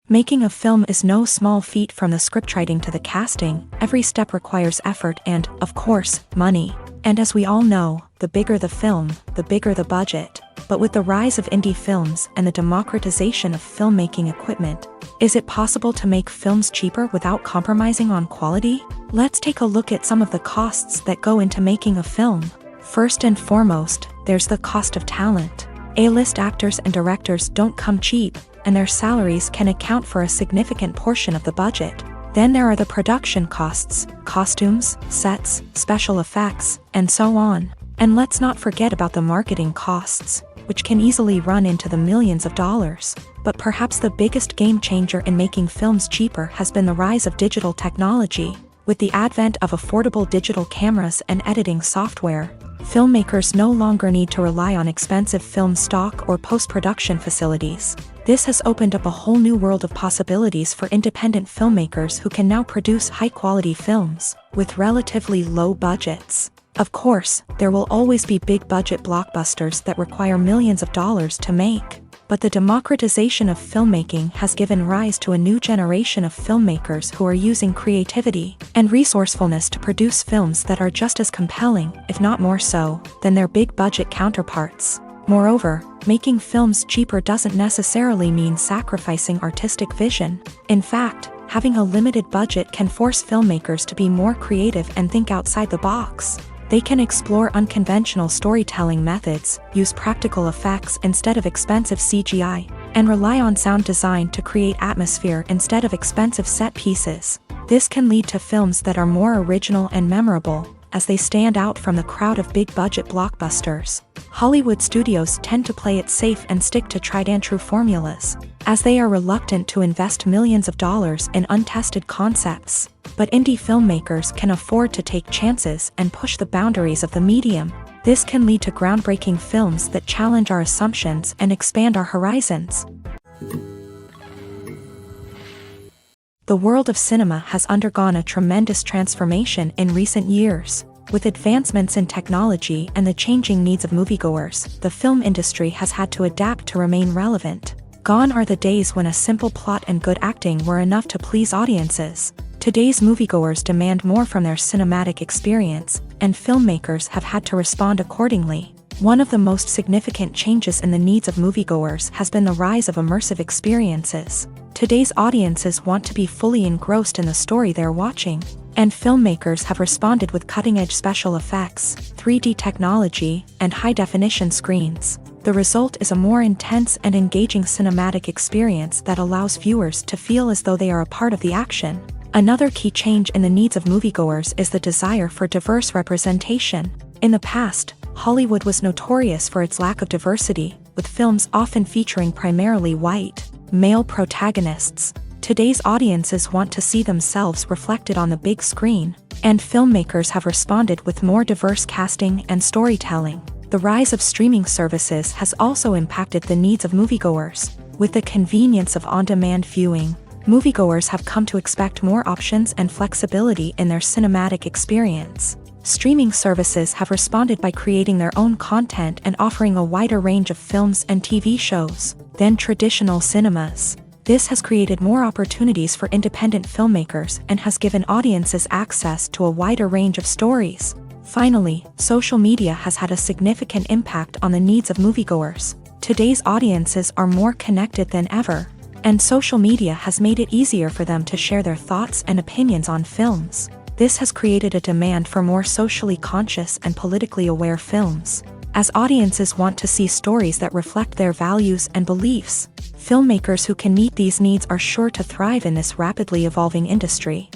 Making a film is no small feat. From the scriptwriting to the casting, every step requires effort and, of course, money. And as we all know, the bigger the film, the bigger the budget. But with the rise of indie films and the democratization of filmmaking equipment, is it possible to make films cheaper without compromising on quality? Let's take a look at some of the costs that go into making a film. First and foremost, there's the cost of talent. A-list actors and directors don't come cheap, and their salaries can account for a significant portion of the budget. Then there are the production costs, costumes, sets, special effects, and so on. And let's not forget about the marketing costs, which can easily run into the millions of dollars. But perhaps the biggest game changer in making films cheaper has been the rise of digital technology. With the advent of affordable digital cameras and editing software, filmmakers no longer need to rely on expensive film stock or post-production facilities. This has opened up a whole new world of possibilities for independent filmmakers who can now produce high-quality films with relatively low budgets. Of course, there will always be big-budget blockbusters that require millions of dollars to make. But the democratization of filmmaking has given rise to a new generation of filmmakers who are using creativity and resourcefulness to produce films that are just as compelling, if not more so, than their big-budget counterparts. Moreover, making films cheaper doesn't necessarily mean sacrificing artistic vision. In fact, having a limited budget can force filmmakers to be more creative and think outside the box. They can explore unconventional storytelling methods, use practical effects instead of expensive CGI, and rely on sound design to create atmosphere instead of expensive set pieces. This can lead to films that are more original and memorable, as they stand out from the crowd of big-budget blockbusters. Hollywood studios tend to play it safe and stick to tried-and-true formulas, as they are reluctant to invest millions of dollars in untested concepts. But indie filmmakers can afford to take chances and push the boundaries of the medium. This can lead to groundbreaking films that challenge our assumptions and expand our horizons. The world of cinema has undergone a tremendous transformation in recent years. With advancements in technology and the changing needs of moviegoers, the film industry has had to adapt to remain relevant. Gone are the days when a simple plot and good acting were enough to please audiences. Today's moviegoers demand more from their cinematic experience, and filmmakers have had to respond accordingly. One of the most significant changes in the needs of moviegoers has been the rise of immersive experiences. Today's audiences want to be fully engrossed in the story they're watching, and filmmakers have responded with cutting-edge special effects, 3D technology, and high-definition screens. The result is a more intense and engaging cinematic experience that allows viewers to feel as though they are a part of the action. Another key change in the needs of moviegoers is the desire for diverse representation. In the past, Hollywood was notorious for its lack of diversity, with films often featuring primarily white, male protagonists. Today's audiences want to see themselves reflected on the big screen, and filmmakers have responded with more diverse casting and storytelling. The rise of streaming services has also impacted the needs of moviegoers. With the convenience of on-demand viewing, moviegoers have come to expect more options and flexibility in their cinematic experience. Streaming services have responded by creating their own content and offering a wider range of films and TV shows than traditional cinemas. This has created more opportunities for independent filmmakers and has given audiences access to a wider range of stories. Finally, social media has had a significant impact on the needs of moviegoers. Today's audiences are more connected than ever, and social media has made it easier for them to share their thoughts and opinions on films. This has created a demand for more socially conscious and politically aware films. As audiences want to see stories that reflect their values and beliefs, filmmakers who can meet these needs are sure to thrive in this rapidly evolving industry.